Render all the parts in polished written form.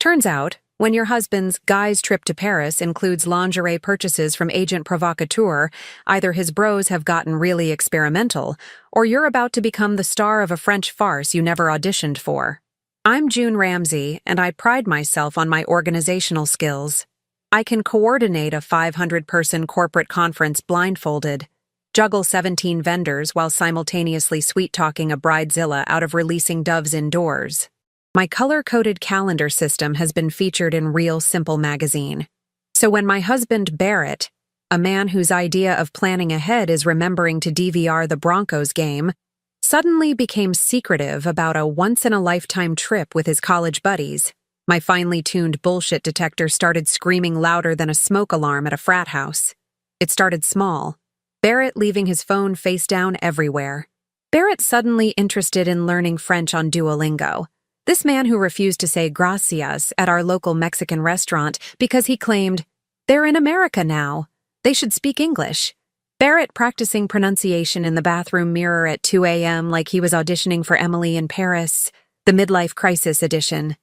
Turns out, when your husband's guy's trip to Paris includes lingerie purchases from agent provocateur, either his bros have gotten really experimental, or you're about to become the star of a French farce you never auditioned for. I'm June Ramsey, and I pride myself on my organizational skills. I can coordinate a 500-person corporate conference blindfolded, juggle 17 vendors while simultaneously sweet-talking a bridezilla out of releasing doves indoors. My color-coded calendar system has been featured in Real Simple magazine. So when my husband Barrett, a man whose idea of planning ahead is remembering to DVR the Broncos game, suddenly became secretive about a once-in-a-lifetime trip with his college buddies, my finely tuned bullshit detector started screaming louder than a smoke alarm at a frat house. It started small, Barrett leaving his phone face down everywhere. Barrett suddenly interested in learning French on Duolingo. This man who refused to say gracias at our local Mexican restaurant because he claimed, "They're in America now. They should speak English." Barrett practicing pronunciation in the bathroom mirror at 2 a.m. like he was auditioning for Emily in Paris, the midlife crisis edition.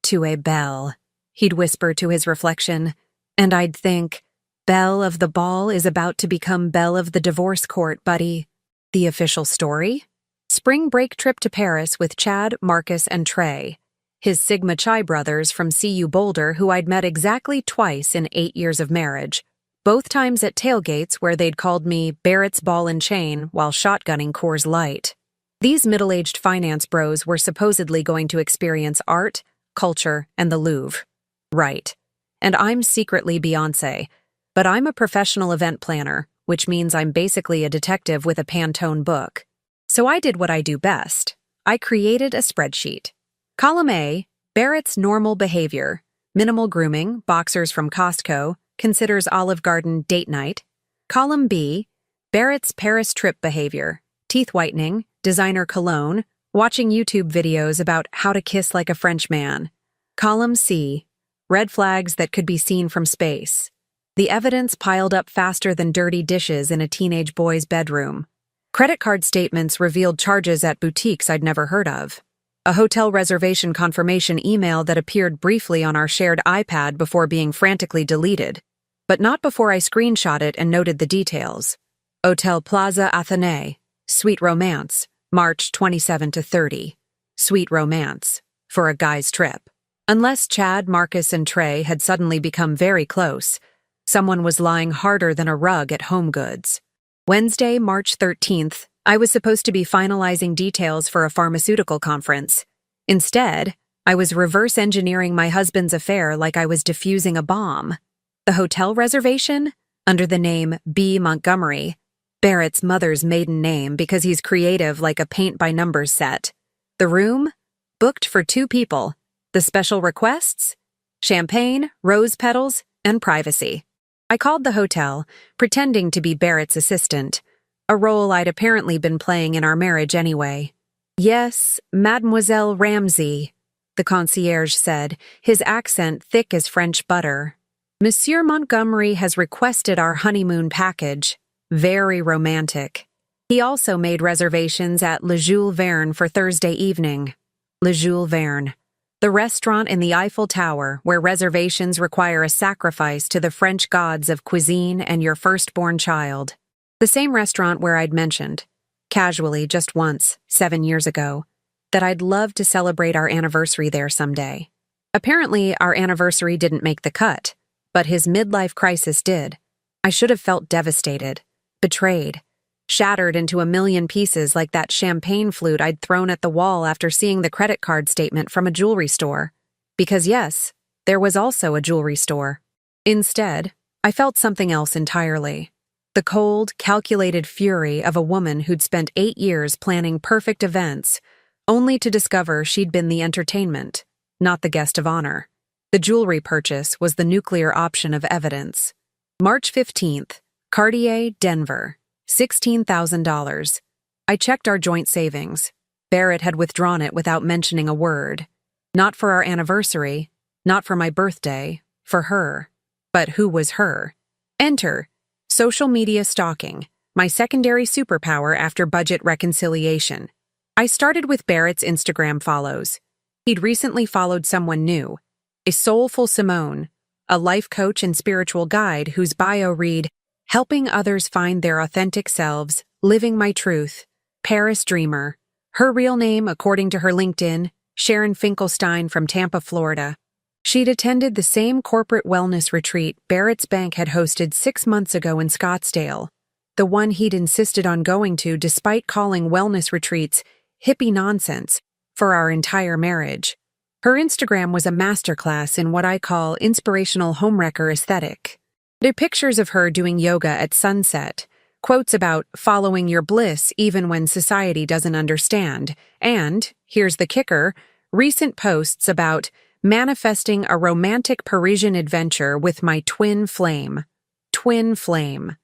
"To a belle," he'd whisper to his reflection, and I'd think, "Belle of the ball is about to become belle of the divorce court, buddy." The official story? Spring break trip to Paris with Chad, Marcus, and Trey, his Sigma Chi brothers from CU Boulder who I'd met exactly twice in 8 years of marriage, both times at tailgates where they'd called me Barrett's ball and chain while shotgunning Coors Light. These middle-aged finance bros were supposedly going to experience art, culture, and the Louvre. Right. And I'm secretly Beyoncé, but I'm a professional event planner, which means I'm basically a detective with a Pantone book. So I did what I do best. I created a spreadsheet. Column A, Barrett's normal behavior. Minimal grooming, boxers from Costco, considers Olive Garden date night. Column B, Barrett's Paris trip behavior. Teeth whitening, designer cologne, watching YouTube videos about how to kiss like a French man. Column C, red flags that could be seen from space. The evidence piled up faster than dirty dishes in a teenage boy's bedroom. Credit card statements revealed charges at boutiques I'd never heard of. A hotel reservation confirmation email that appeared briefly on our shared iPad before being frantically deleted, but not before I screenshot it and noted the details. Hotel Plaza Athénée, Suite Romance, March 27 to 30. Suite Romance, for a guy's trip. Unless Chad, Marcus, and Trey had suddenly become very close, someone was lying harder than a rug at Home Goods. Wednesday, March 13th, I was supposed to be finalizing details for a pharmaceutical conference. Instead, I was reverse engineering my husband's affair like I was defusing a bomb. The hotel reservation? Under the name B. Montgomery, Barrett's mother's maiden name because he's creative like a paint-by-numbers set. The room? Booked for 2 people. The special requests? Champagne, rose petals, and privacy. I called the hotel, pretending to be Barrett's assistant, a role I'd apparently been playing in our marriage anyway. "Yes, Mademoiselle Ramsey," the concierge said, his accent thick as French butter. "Monsieur Montgomery has requested our honeymoon package. Very romantic." He also made reservations at Le Jules Verne for Thursday evening. Le Jules Verne, the restaurant in the Eiffel Tower where reservations require a sacrifice to the French gods of cuisine and your firstborn child. The same restaurant where I'd mentioned, casually just once, 7 years ago, that I'd love to celebrate our anniversary there someday. Apparently, our anniversary didn't make the cut, but his midlife crisis did. I should have felt devastated, betrayed, shattered into a million pieces like that champagne flute I'd thrown at the wall after seeing the credit card statement from a jewelry store. Because yes, there was also a jewelry store. Instead, I felt something else entirely. The cold, calculated fury of a woman who'd spent 8 years planning perfect events, only to discover she'd been the entertainment, not the guest of honor. The jewelry purchase was the nuclear option of evidence. March 15th, Cartier, Denver. $16,000. I checked our joint savings. Barrett had withdrawn it without mentioning a word. Not for our anniversary, not for my birthday, for her. But who was her? Enter social media stalking, my secondary superpower after budget reconciliation. I started with Barrett's Instagram follows. He'd recently followed someone new, A soulful Simone, a life coach and spiritual guide whose bio read, helping others find their authentic selves, living my truth, Paris dreamer. Her real name, according to her LinkedIn, Sharon Finkelstein from Tampa, Florida. She'd attended the same corporate wellness retreat Barrett's bank had hosted 6 months ago in Scottsdale, the one he'd insisted on going to despite calling wellness retreats hippie nonsense for our entire marriage. Her Instagram was a masterclass in what I call inspirational homewrecker aesthetic. There are pictures of her doing yoga at sunset, quotes about following your bliss even when society doesn't understand, and, here's the kicker, recent posts about manifesting a romantic Parisian adventure with my twin flame. Twin flame.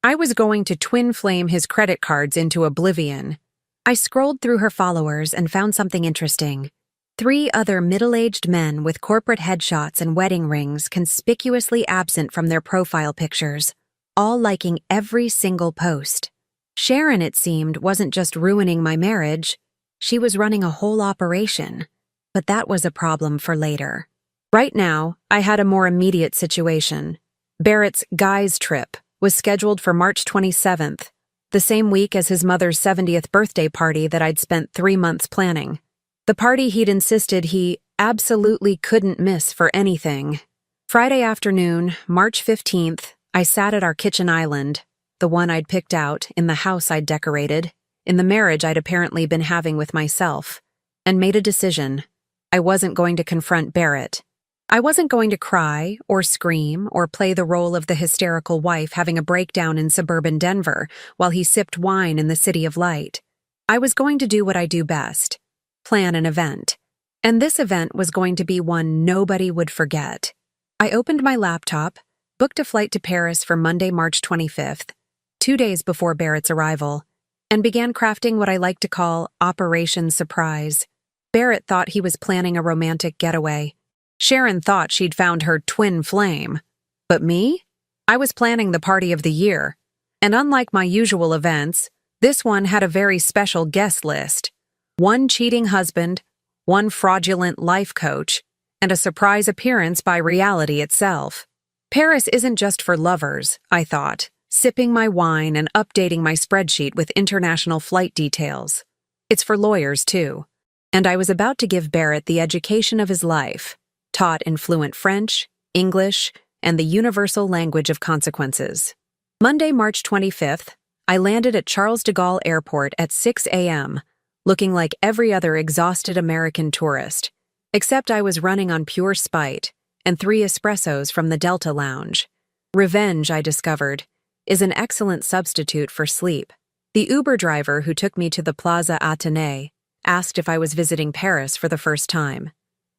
I was going to twin flame his credit cards into oblivion. I scrolled through her followers and found something interesting. 3 other middle-aged men with corporate headshots and wedding rings conspicuously absent from their profile pictures, all liking every single post. Sharon, it seemed, wasn't just ruining my marriage, she was running a whole operation. But that was a problem for later. Right now, I had a more immediate situation. Barrett's guys trip was scheduled for March 27th, the same week as his mother's 70th birthday party that I'd spent 3 months planning. The party he'd insisted he absolutely couldn't miss for anything. Friday afternoon, March 15th, I sat at our kitchen island, the one I'd picked out in the house I'd decorated, in the marriage I'd apparently been having with myself, and made a decision. I wasn't going to confront Barrett. I wasn't going to cry or scream or play the role of the hysterical wife having a breakdown in suburban Denver while he sipped wine in the City of Light. I was going to do what I do best. Plan an event. And this event was going to be one nobody would forget. I opened my laptop, booked a flight to Paris for Monday, March 25th, 2 days before Barrett's arrival, and began crafting what I like to call Operation Surprise. Barrett thought he was planning a romantic getaway. Sharon thought she'd found her twin flame. But me? I was planning the party of the year. And unlike my usual events, this one had a very special guest list. 1 cheating husband, 1 fraudulent life coach, and a surprise appearance by reality itself. Paris isn't just for lovers, I thought, sipping my wine and updating my spreadsheet with international flight details. It's for lawyers, too. And I was about to give Barrett the education of his life, taught in fluent French, English, and the universal language of consequences. Monday, March 25th, I landed at Charles de Gaulle Airport at 6 a.m., looking like every other exhausted American tourist, except I was running on pure spite and 3 espressos from the Delta Lounge. Revenge, I discovered, is an excellent substitute for sleep. The Uber driver who took me to the Plaza Athénée asked if I was visiting Paris for the first time.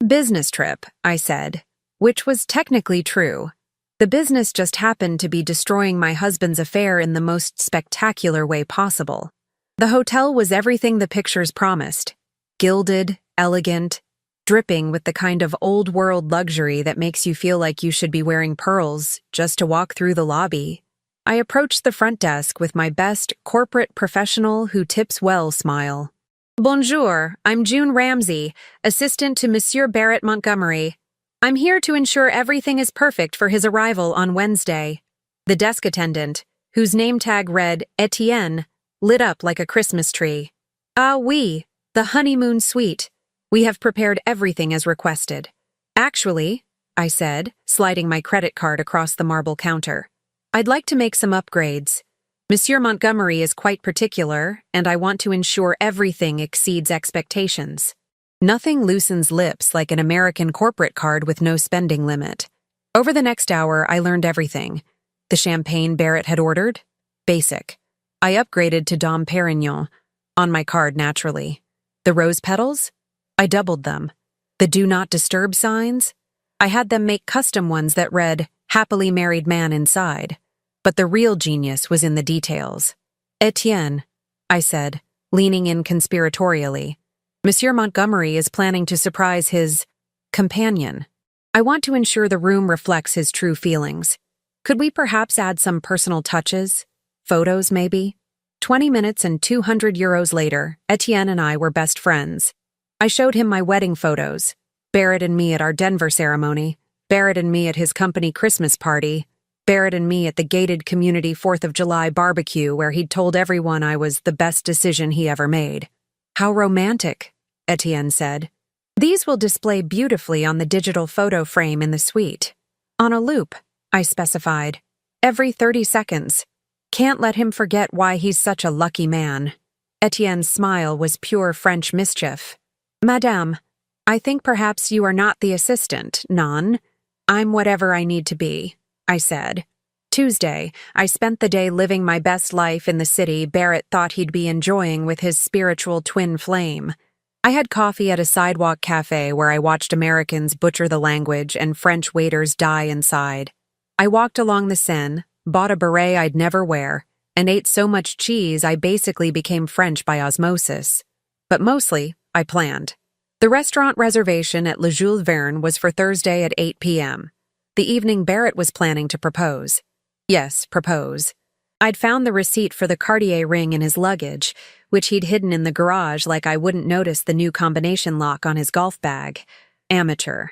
Business trip, I said, which was technically true. The business just happened to be destroying my husband's affair in the most spectacular way possible. The hotel was everything the pictures promised. Gilded, elegant, dripping with the kind of old-world luxury that makes you feel like you should be wearing pearls just to walk through the lobby. I approached the front desk with my best corporate professional who tips well smile. Bonjour, I'm June Ramsey, assistant to Monsieur Barrett Montgomery. I'm here to ensure everything is perfect for his arrival on Wednesday. The desk attendant, whose name tag read Etienne, lit up like a Christmas tree. Ah oui, the honeymoon suite. We have prepared everything as requested. Actually, I said, sliding my credit card across the marble counter, I'd like to make some upgrades. Monsieur Montgomery is quite particular, and I want to ensure everything exceeds expectations. Nothing loosens lips like an American corporate card with no spending limit. Over the next hour, I learned everything. The champagne Barrett had ordered? Basic. I upgraded to Dom Perignon, on my card naturally. The rose petals? I doubled them. The do not disturb signs? I had them make custom ones that read, happily married man inside. But the real genius was in the details. Etienne, I said, leaning in conspiratorially. Monsieur Montgomery is planning to surprise his companion. I want to ensure the room reflects his true feelings. Could we perhaps add some personal touches? Photos, maybe? 20 minutes and 200 euros later, Etienne and I were best friends. I showed him my wedding photos. Barrett and me at our Denver ceremony, Barrett and me at his company Christmas party, Barrett and me at the gated community 4th of July barbecue where he'd told everyone I was the best decision he ever made. How romantic, Etienne said. These will display beautifully on the digital photo frame in the suite. On a loop, I specified. Every 30 seconds. Can't let him forget why he's such a lucky man. Etienne's smile was pure French mischief. Madame, I think perhaps you are not the assistant, non. I'm whatever I need to be, I said. Tuesday, I spent the day living my best life in the city Barrett thought he'd be enjoying with his spiritual twin flame. I had coffee at a sidewalk cafe where I watched Americans butcher the language and French waiters die inside. I walked along the Seine, bought a beret I'd never wear, and ate so much cheese I basically became French by osmosis. But mostly, I planned. The restaurant reservation at Le Jules Verne was for Thursday at 8 p.m. The evening Barrett was planning to propose. Yes, propose. I'd found the receipt for the Cartier ring in his luggage, which he'd hidden in the garage like I wouldn't notice the new combination lock on his golf bag. Amateur.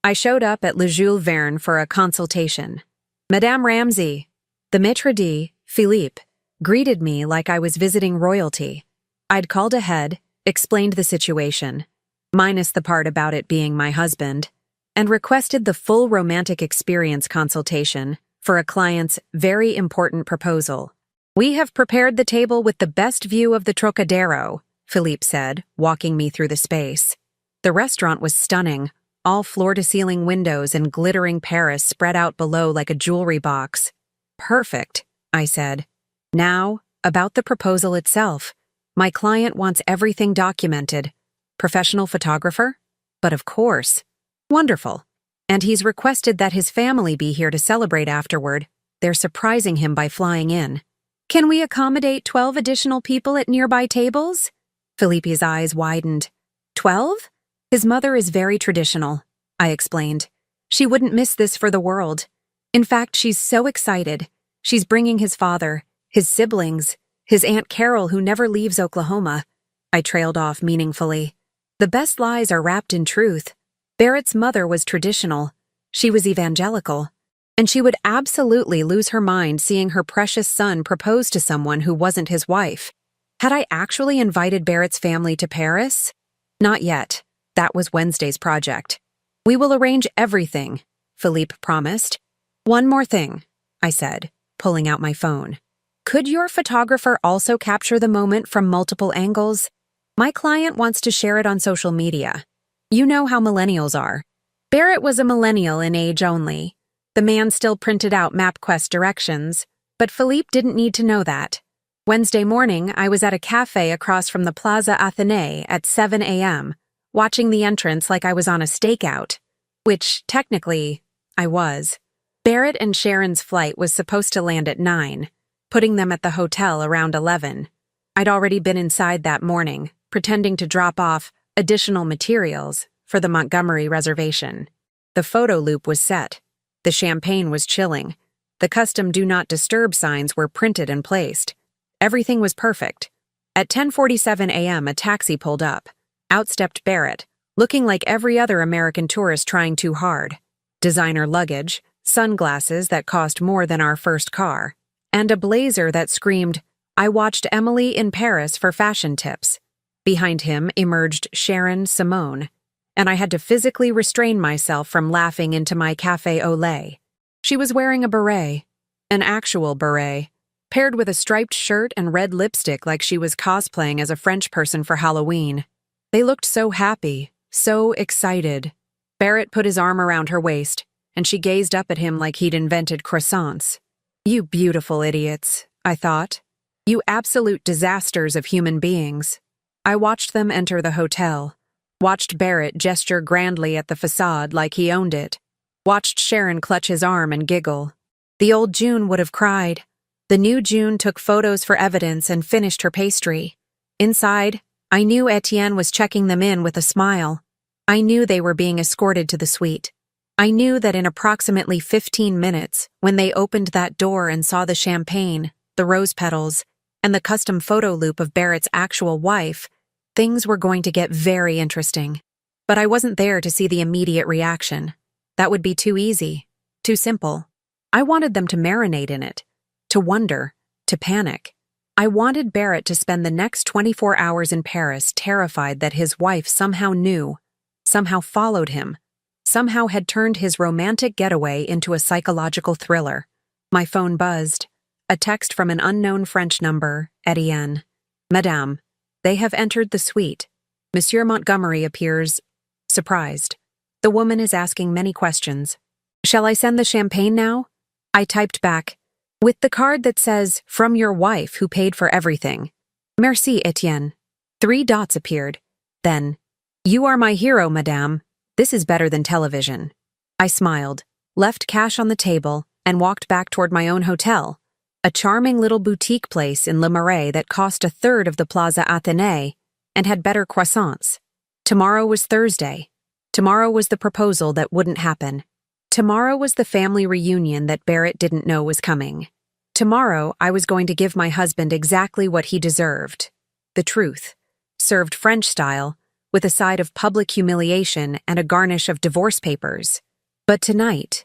I showed up at Le Jules Verne for a consultation. Madame Ramsay, the maitre d', Philippe, greeted me like I was visiting royalty. I'd called ahead, explained the situation, minus the part about it being my husband, and requested the full romantic experience consultation for a client's very important proposal. We have prepared the table with the best view of the Trocadero, Philippe said, walking me through the space. The restaurant was stunning, all floor-to-ceiling windows and glittering Paris spread out below like a jewelry box. Perfect, I said. Now, about the proposal itself. My client wants everything documented. Professional photographer? But of course. Wonderful. And he's requested that his family be here to celebrate afterward. They're surprising him by flying in. Can we accommodate 12 additional people at nearby tables? Philippe's eyes widened. 12? His mother is very traditional, I explained. She wouldn't miss this for the world. In fact, she's so excited. She's bringing his father, his siblings, his Aunt Carol who never leaves Oklahoma. I trailed off meaningfully. The best lies are wrapped in truth. Barrett's mother was traditional. She was evangelical. And she would absolutely lose her mind seeing her precious son propose to someone who wasn't his wife. Had I actually invited Barrett's family to Paris? Not yet. That was Wednesday's project. We will arrange everything, Philippe promised. One more thing, I said, pulling out my phone. Could your photographer also capture the moment from multiple angles? My client wants to share it on social media. You know how millennials are. Barrett was a millennial in age only. The man still printed out MapQuest directions, but Philippe didn't need to know that. Wednesday morning, I was at a cafe across from the Plaza Athénée at 7 a.m., watching the entrance like I was on a stakeout, which, technically, I was. Barrett and Sharon's flight was supposed to land at 9, putting them at the hotel around 11. I'd already been inside that morning, pretending to drop off additional materials for the Montgomery reservation. The photo loop was set. The champagne was chilling. The custom do not disturb signs were printed and placed. Everything was perfect. At 10:47 a.m., a taxi pulled up. Out stepped Barrett, looking like every other American tourist trying too hard. Designer luggage, sunglasses that cost more than our first car, and a blazer that screamed, "I watched Emily in Paris for fashion tips." Behind him emerged Sharon Simone, and I had to physically restrain myself from laughing into my café au lait. She was wearing a beret, an actual beret, paired with a striped shirt and red lipstick like she was cosplaying as a French person for Halloween. They looked so happy, so excited. Barrett put his arm around her waist, and she gazed up at him like he'd invented croissants. You beautiful idiots, I thought. You absolute disasters of human beings. I watched them enter the hotel, watched Barrett gesture grandly at the facade like he owned it, watched Sharon clutch his arm and giggle. The old June would have cried. The new June took photos for evidence and finished her pastry. Inside, I knew Etienne was checking them in with a smile. I knew they were being escorted to the suite. I knew that in approximately 15 minutes, when they opened that door and saw the champagne, the rose petals, and the custom photo loop of Barrett's actual wife, things were going to get very interesting. But I wasn't there to see the immediate reaction. That would be too easy, too simple. I wanted them to marinate in it, to wonder, to panic. I wanted Barrett to spend the next 24 hours in Paris terrified that his wife somehow knew, somehow followed him, somehow had turned his romantic getaway into a psychological thriller. My phone buzzed. A text from an unknown French number, Etienne. Madame, they have entered the suite. Monsieur Montgomery appears surprised. The woman is asking many questions. Shall I send the champagne now? I typed back, with the card that says, from your wife who paid for everything. Merci, Etienne. 3 dots appeared. Then, you are my hero, madame. This is better than television. I smiled, left cash on the table, and walked back toward my own hotel, a charming little boutique place in Le Marais that cost 1/3 of the Plaza Athénée and had better croissants. Tomorrow was Thursday. Tomorrow was the proposal that wouldn't happen. Tomorrow was the family reunion that Barrett didn't know was coming. Tomorrow, I was going to give my husband exactly what he deserved. The truth, served French style, with a side of public humiliation and a garnish of divorce papers. But tonight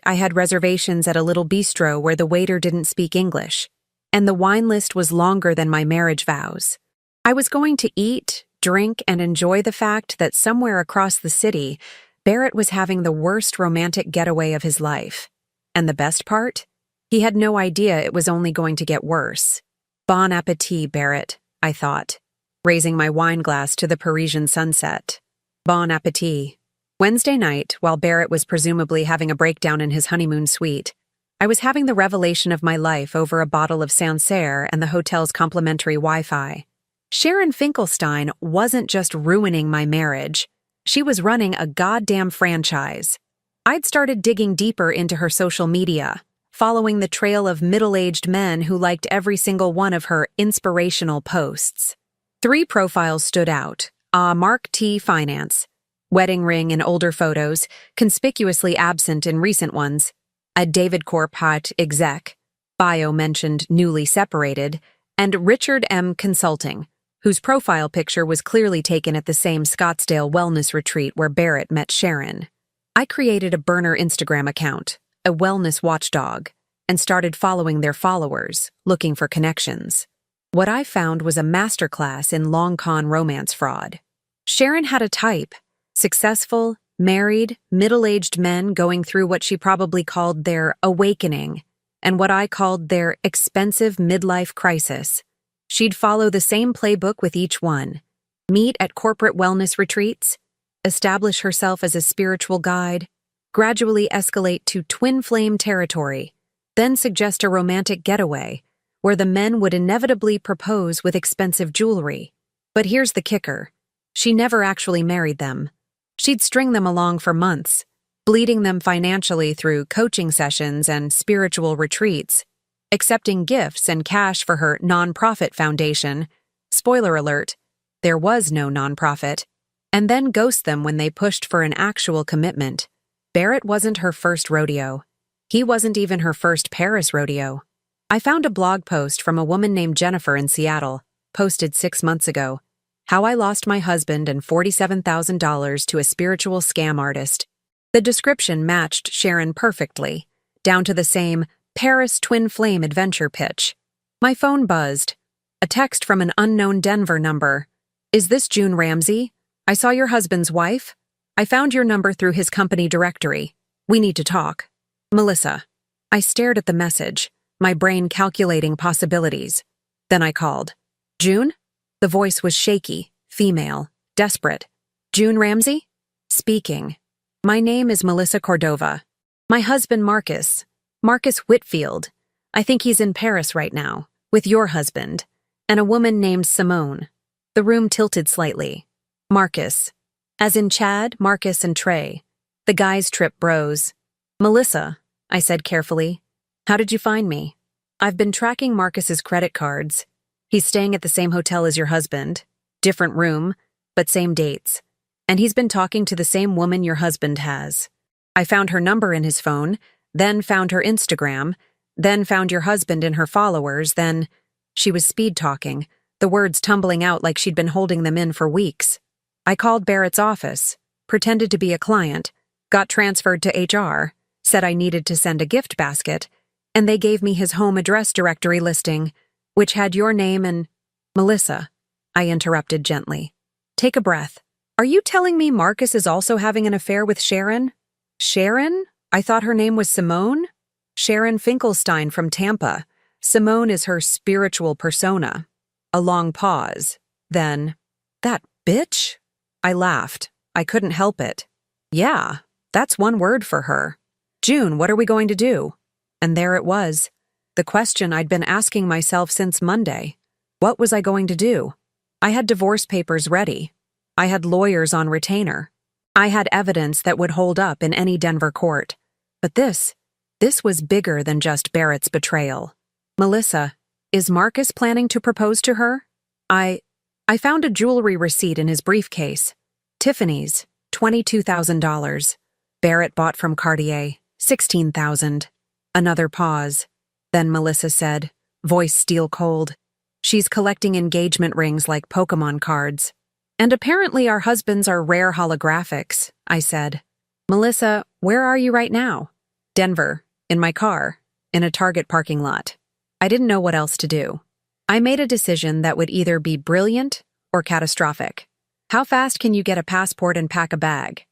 I had reservations at a little bistro where the waiter didn't speak English, and the wine list was longer than my marriage vows. I was going to eat, drink, and enjoy the fact that somewhere across the city, Barrett was having the worst romantic getaway of his life. And the best part? He had no idea it was only going to get worse. Bon appétit, Barrett, I thought, raising my wine glass to the Parisian sunset. Bon appétit. Wednesday night, while Barrett was presumably having a breakdown in his honeymoon suite, I was having the revelation of my life over a bottle of Sancerre and the hotel's complimentary Wi-Fi. Sharon Finkelstein wasn't just ruining my marriage. She was running a goddamn franchise. I'd started digging deeper into her social media, following the trail of middle-aged men who liked every single one of her inspirational posts. 3 profiles stood out. Mark T. Finance. Wedding ring in older photos, conspicuously absent in recent ones. A David Corp Hot exec. Bio mentioned newly separated. And Richard M. Consulting, whose profile picture was clearly taken at the same Scottsdale wellness retreat where Barrett met Sharon. I created a burner Instagram account, a wellness watchdog, and started following their followers, looking for connections. What I found was a masterclass in long-con romance fraud. Sharon had a type: successful, married, middle-aged men going through what she probably called their awakening, and what I called their expensive midlife crisis. She'd follow the same playbook with each one: meet at corporate wellness retreats, establish herself as a spiritual guide, gradually escalate to twin flame territory, then suggest a romantic getaway, where the men would inevitably propose with expensive jewelry. But here's the kicker: she never actually married them. She'd string them along for months, bleeding them financially through coaching sessions and spiritual retreats, accepting gifts and cash for her nonprofit foundation. Spoiler alert, there was no nonprofit. And then ghost them when they pushed for an actual commitment. Barrett wasn't her first rodeo. He wasn't even her first Paris rodeo. I found a blog post from a woman named Jennifer in Seattle, posted 6 months ago. How I lost my husband and $47,000 to a spiritual scam artist. The description matched Sharon perfectly, down to the same Paris twin flame adventure pitch. My phone buzzed. A text from an unknown Denver number. Is this June Ramsey? I saw your husband's wife. I found your number through his company directory. We need to talk. Melissa. I stared at the message, my brain calculating possibilities. Then I called. June? The voice was shaky, female, desperate. June Ramsey? Speaking. My name is Melissa Cordova. My husband Marcus Whitfield. I think he's in Paris right now, with your husband, and a woman named Simone. The room tilted slightly. Marcus. As in Chad, Marcus, and Trey. The guys trip bros. Melissa, I said carefully. How did you find me? I've been tracking Marcus's credit cards. He's staying at the same hotel as your husband. Different room, but same dates. And he's been talking to the same woman your husband has. I found her number in his phone, then found her Instagram, then found your husband in her followers, then... She was speed talking, the words tumbling out like she'd been holding them in for weeks. I called Barrett's office, pretended to be a client, got transferred to HR, said I needed to send a gift basket, and they gave me his home address directory listing, which had your name and— Melissa, I interrupted gently. Take a breath. Are you telling me Marcus is also having an affair with Sharon? Sharon? I thought her name was Simone? Sharon Finkelstein from Tampa. Simone is her spiritual persona. A long pause. Then, that bitch? I laughed. I couldn't help it. Yeah, that's one word for her. June, what are we going to do? And there it was. The question I'd been asking myself since Monday. What was I going to do? I had divorce papers ready. I had lawyers on retainer. I had evidence that would hold up in any Denver court. But this was bigger than just Barrett's betrayal. Melissa, is Marcus planning to propose to her? I found a jewelry receipt in his briefcase. Tiffany's, $22,000. Barrett bought from Cartier, $16,000. Another pause. Then Melissa said, voice steel cold, she's collecting engagement rings like Pokemon cards. And apparently our husbands are rare holographics, I said. Melissa, where are you right now? Denver, in my car, in a Target parking lot. I didn't know what else to do. I made a decision that would either be brilliant or catastrophic. How fast can you get a passport and pack a bag?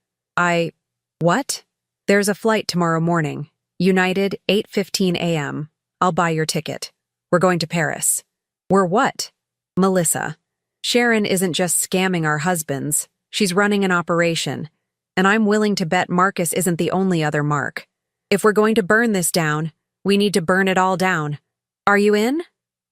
What? There's a flight tomorrow morning. United, 8:15 a.m. I'll buy your ticket. We're going to Paris. We're what? Melissa. Sharon isn't just scamming our husbands. She's running an operation. And I'm willing to bet Marcus isn't the only other Mark. If we're going to burn this down, we need to burn it all down. Are you in?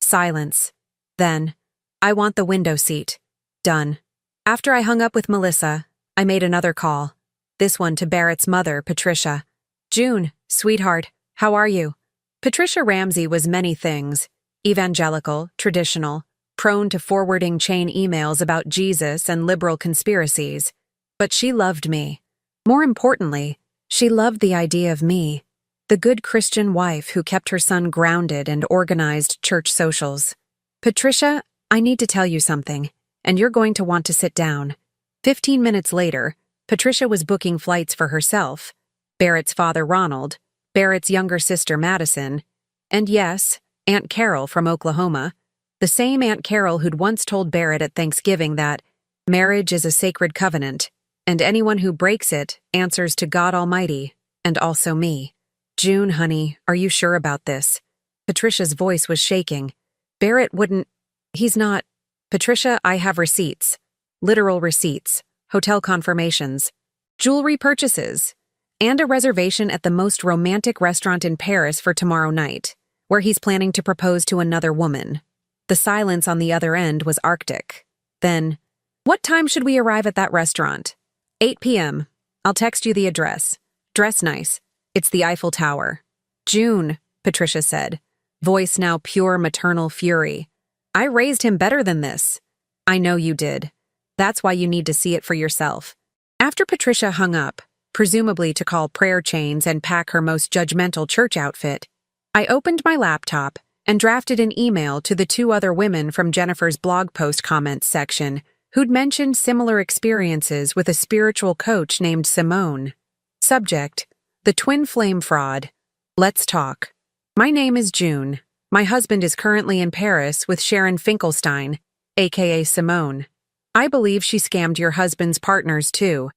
Silence. Then, I want the window seat. Done. After I hung up with Melissa, I made another call. This one to Barrett's mother, Patricia. June, sweetheart, how are you? Patricia Ramsey was many things. Evangelical, traditional, prone to forwarding chain emails about Jesus and liberal conspiracies. But she loved me. More importantly, she loved the idea of me, the good Christian wife who kept her son grounded and organized church socials. Patricia, I need to tell you something, and you're going to want to sit down. 15 minutes later, Patricia was booking flights for herself, Barrett's father Ronald, Barrett's younger sister Madison, and yes, Aunt Carol from Oklahoma, the same Aunt Carol who'd once told Barrett at Thanksgiving that marriage is a sacred covenant, and anyone who breaks it answers to God Almighty, and also me. June, honey, are you sure about this? Patricia's voice was shaking. Barrett wouldn't— He's not— Patricia, I have receipts. Literal receipts. Hotel confirmations. Jewelry purchases. And a reservation at the most romantic restaurant in Paris for tomorrow night, where he's planning to propose to another woman. The silence on the other end was arctic. Then, what time should we arrive at that restaurant? 8 p.m. I'll text you the address. Dress nice. It's the Eiffel Tower. June, Patricia said, voice now pure maternal fury. I raised him better than this. I know you did. That's why you need to see it for yourself. After Patricia hung up, presumably to call prayer chains and pack her most judgmental church outfit, I opened my laptop and drafted an email to the two other women from Jennifer's blog post comments section who'd mentioned similar experiences with a spiritual coach named Simone. Subject: the twin flame fraud. Let's talk. My name is June. My husband is currently in Paris with Sharon Finkelstein, aka Simone. I believe she scammed your husband's partners too.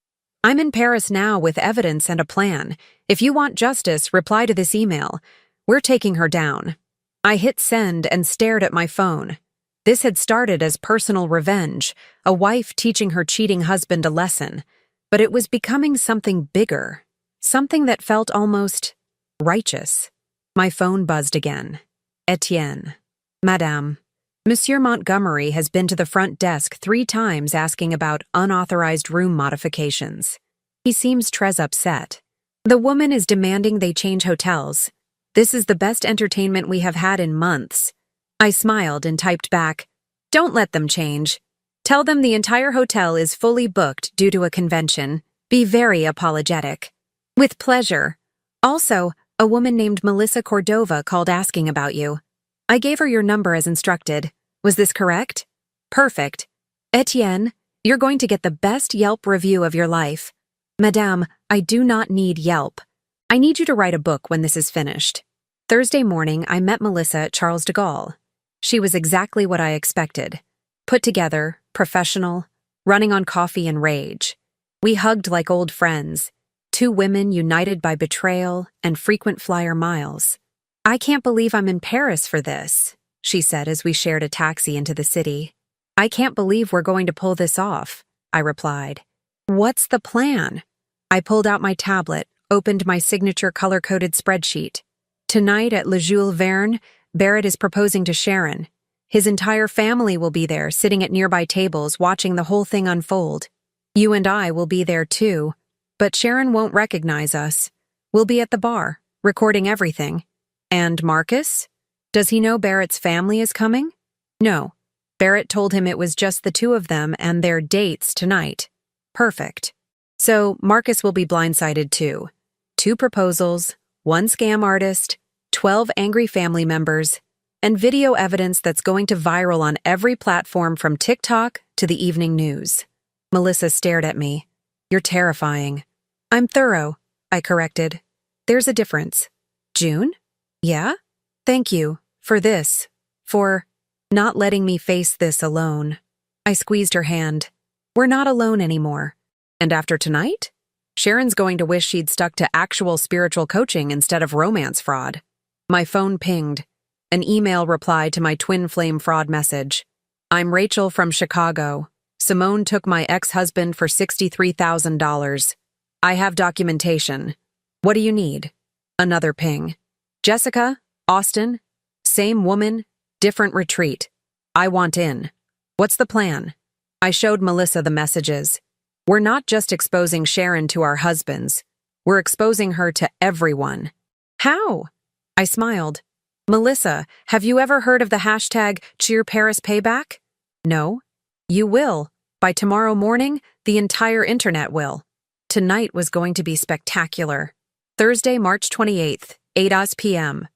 I'm in Paris now with evidence and a plan. If you want justice, reply to this email. We're taking her down. I hit send and stared at my phone. This had started as personal revenge, a wife teaching her cheating husband a lesson, but it was becoming something bigger, something that felt almost righteous. My phone buzzed again. Etienne. Madame, Monsieur Montgomery has been to the front desk 3 times asking about unauthorized room modifications. He seems très upset. The woman is demanding they change hotels. This is the best entertainment we have had in months. I smiled and typed back, don't let them change. Tell them the entire hotel is fully booked due to a convention. Be very apologetic. With pleasure. Also, a woman named Melissa Cordova called asking about you. I gave her your number as instructed. Was this correct? Perfect. Etienne, You're going to get the best Yelp review of your life. Madame, I do not need Yelp. I need you to write a book when this is finished. Thursday morning, I met Melissa at Charles de Gaulle. She was exactly what I expected. Put together, professional, running on coffee and rage. We hugged like old friends, two women united by betrayal and frequent flyer miles. I can't believe I'm in Paris for this, she said as we shared a taxi into the city. I can't believe we're going to pull this off, I replied. What's the plan? I pulled out my tablet, opened my signature color-coded spreadsheet. Tonight at Le Jules Verne, Barrett is proposing to Sharon. His entire family will be there, sitting at nearby tables, watching the whole thing unfold. You and I will be there too, but Sharon won't recognize us. We'll be at the bar, recording everything. And Marcus? Does he know Barrett's family is coming? No. Barrett told him it was just the two of them and their dates tonight. Perfect. So Marcus will be blindsided too. 2 proposals, 1 scam artist, 12 angry family members, and video evidence that's going to viral on every platform from TikTok to the evening news. Melissa stared at me. You're terrifying. I'm thorough, I corrected. There's a difference. June? Yeah? Thank you. For this. For not letting me face this alone. I squeezed her hand. We're not alone anymore. And after tonight? Sharon's going to wish she'd stuck to actual spiritual coaching instead of romance fraud. My phone pinged. An email replied to my twin flame fraud message. I'm Rachel from Chicago. Simone took my ex-husband for $63,000. I have documentation. What do you need? Another ping. Jessica? Austin? Same woman, different retreat. I want in. What's the plan? I showed Melissa the messages. We're not just exposing Sharon to our husbands. We're exposing her to everyone. How? I smiled. Melissa, have you ever heard of the hashtag #CheerParisPayback? No. You will. By tomorrow morning, the entire internet will. Tonight was going to be spectacular. Thursday, March 28th, 8 p.m.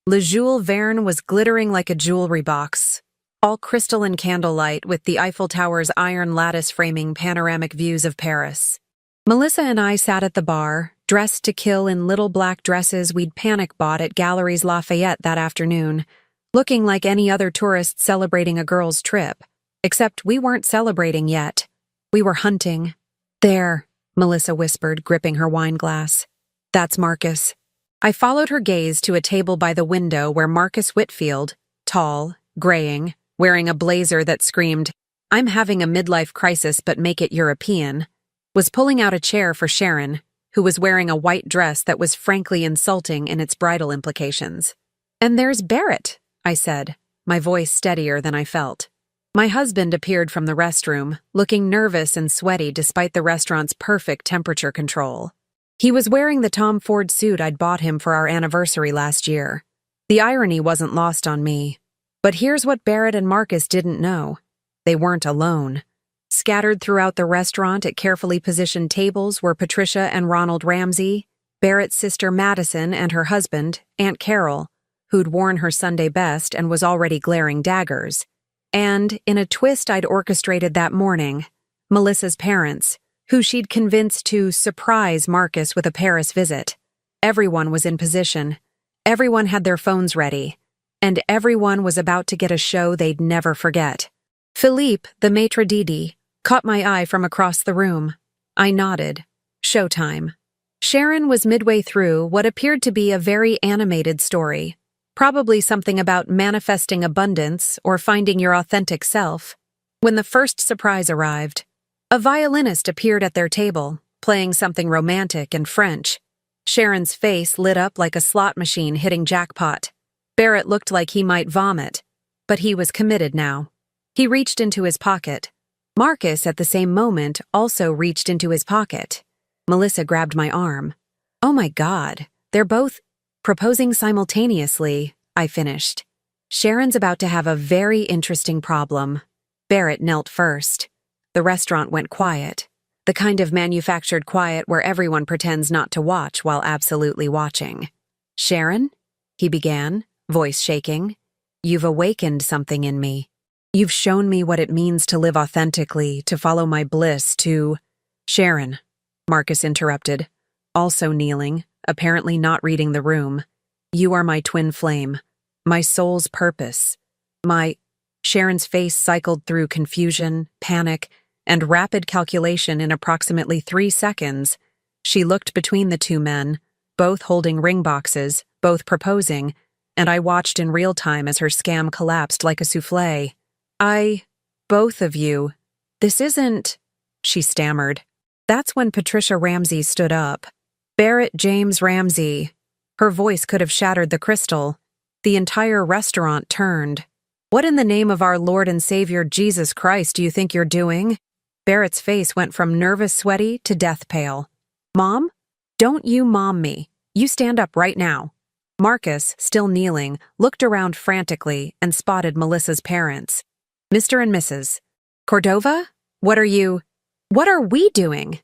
Le Jules Verne was glittering like a jewelry box, all crystal and candlelight with the Eiffel Tower's iron lattice framing panoramic views of Paris. Melissa and I sat at the bar, dressed to kill in little black dresses we'd panic bought at Galleries Lafayette that afternoon, looking like any other tourist celebrating a girl's trip. Except we weren't celebrating yet. We were hunting. There, Melissa whispered, gripping her wine glass. That's Marcus. I followed her gaze to a table by the window where Marcus Whitfield, tall, graying, wearing a blazer that screamed, I'm having a midlife crisis but make it European, was pulling out a chair for Sharon, who was wearing a white dress that was frankly insulting in its bridal implications. And there's Barrett, I said, my voice steadier than I felt. My husband appeared from the restroom, looking nervous and sweaty despite the restaurant's perfect temperature control. He was wearing the Tom Ford suit I'd bought him for our anniversary last year. The irony wasn't lost on me. But here's what Barrett and Marcus didn't know. They weren't alone. Scattered throughout the restaurant at carefully positioned tables were Patricia and Ronald Ramsey, Barrett's sister Madison and her husband, Aunt Carol, who'd worn her Sunday best and was already glaring daggers. And, in a twist I'd orchestrated that morning, Melissa's parents, who she'd convinced to surprise Marcus with a Paris visit. Everyone was in position. Everyone had their phones ready. And everyone was about to get a show they'd never forget. Philippe, the maitre d', caught my eye from across the room. I nodded. Showtime. Sharon was midway through what appeared to be a very animated story. Probably something about manifesting abundance or finding your authentic self. When the first surprise arrived, a violinist appeared at their table, playing something romantic and French. Sharon's face lit up like a slot machine hitting jackpot. Barrett looked like he might vomit, but he was committed now. He reached into his pocket. Marcus, at the same moment, also reached into his pocket. Melissa grabbed my arm. Oh my God, they're both proposing simultaneously, I finished. Sharon's about to have a very interesting problem. Barrett knelt first. The restaurant went quiet. The kind of manufactured quiet where everyone pretends not to watch while absolutely watching. Sharon? He began, voice shaking. You've awakened something in me. You've shown me what it means to live authentically, to follow my bliss, to— Sharon, Marcus interrupted, also kneeling, apparently not reading the room. You are my twin flame, my soul's purpose, my— Sharon's face cycled through confusion, panic, and rapid calculation in approximately 3 seconds. She looked between the two men, both holding ring boxes, both proposing, and I watched in real time as her scam collapsed like a soufflé. Both of you, this isn't— she stammered. That's when Patricia Ramsey stood up. Barrett James Ramsey. Her voice could have shattered the crystal. The entire restaurant turned. What in the name of our Lord and Savior Jesus Christ do you think you're doing? Barrett's face went from nervous sweaty to death pale. Mom? Don't you mom me. You stand up right now. Marcus, still kneeling, looked around frantically and spotted Melissa's parents. Mr. and Mrs. Cordova? What are we doing?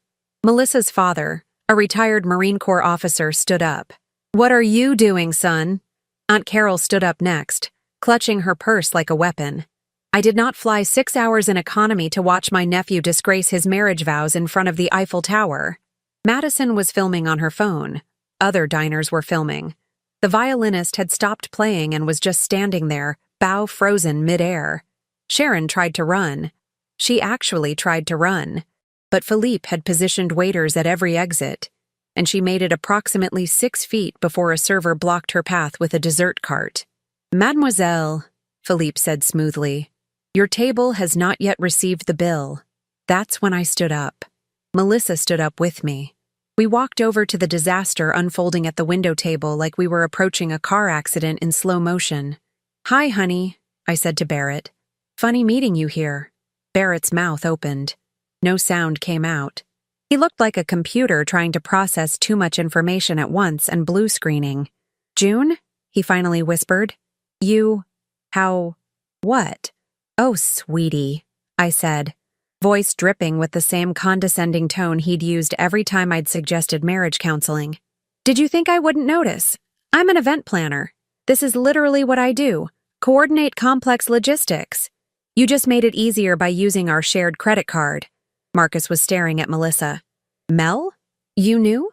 Melissa's father, a retired Marine Corps officer, stood up. What are you doing, son? Aunt Carol stood up next, clutching her purse like a weapon. I did not fly 6 hours in economy to watch my nephew disgrace his marriage vows in front of the Eiffel Tower. Madison was filming on her phone. Other diners were filming. The violinist had stopped playing and was just standing there, bow frozen midair. Sharon tried to run. She actually tried to run. But Philippe had positioned waiters at every exit, and she made it approximately 6 feet before a server blocked her path with a dessert cart. Mademoiselle, Philippe said smoothly, your table has not yet received the bill. That's when I stood up. Melissa stood up with me. We walked over to the disaster unfolding at the window table like we were approaching a car accident in slow motion. Hi, honey, I said to Barrett. Funny meeting you here. Barrett's mouth opened. No sound came out. He looked like a computer trying to process too much information at once and blue screening. June? He finally whispered. What? Oh, sweetie, I said, voice dripping with the same condescending tone he'd used every time I'd suggested marriage counseling. Did you think I wouldn't notice? I'm an event planner. This is literally what I do. Coordinate complex logistics. You just made it easier by using our shared credit card. Marcus was staring at Melissa. Mel? You knew?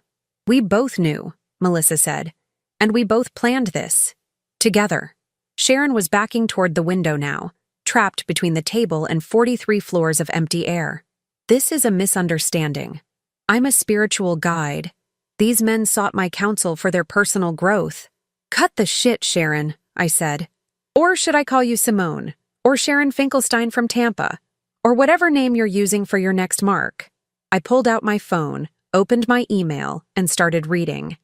We both knew, Melissa said. And we both planned this. Together. Sharon was backing toward the window now, trapped between the table and 43 floors of empty air. This is a misunderstanding. I'm a spiritual guide. These men sought my counsel for their personal growth. Cut the shit, Sharon, I said. Or should I call you Simone? Or Sharon Finkelstein from Tampa? Or whatever name you're using for your next mark. I pulled out my phone, opened my email, and started reading.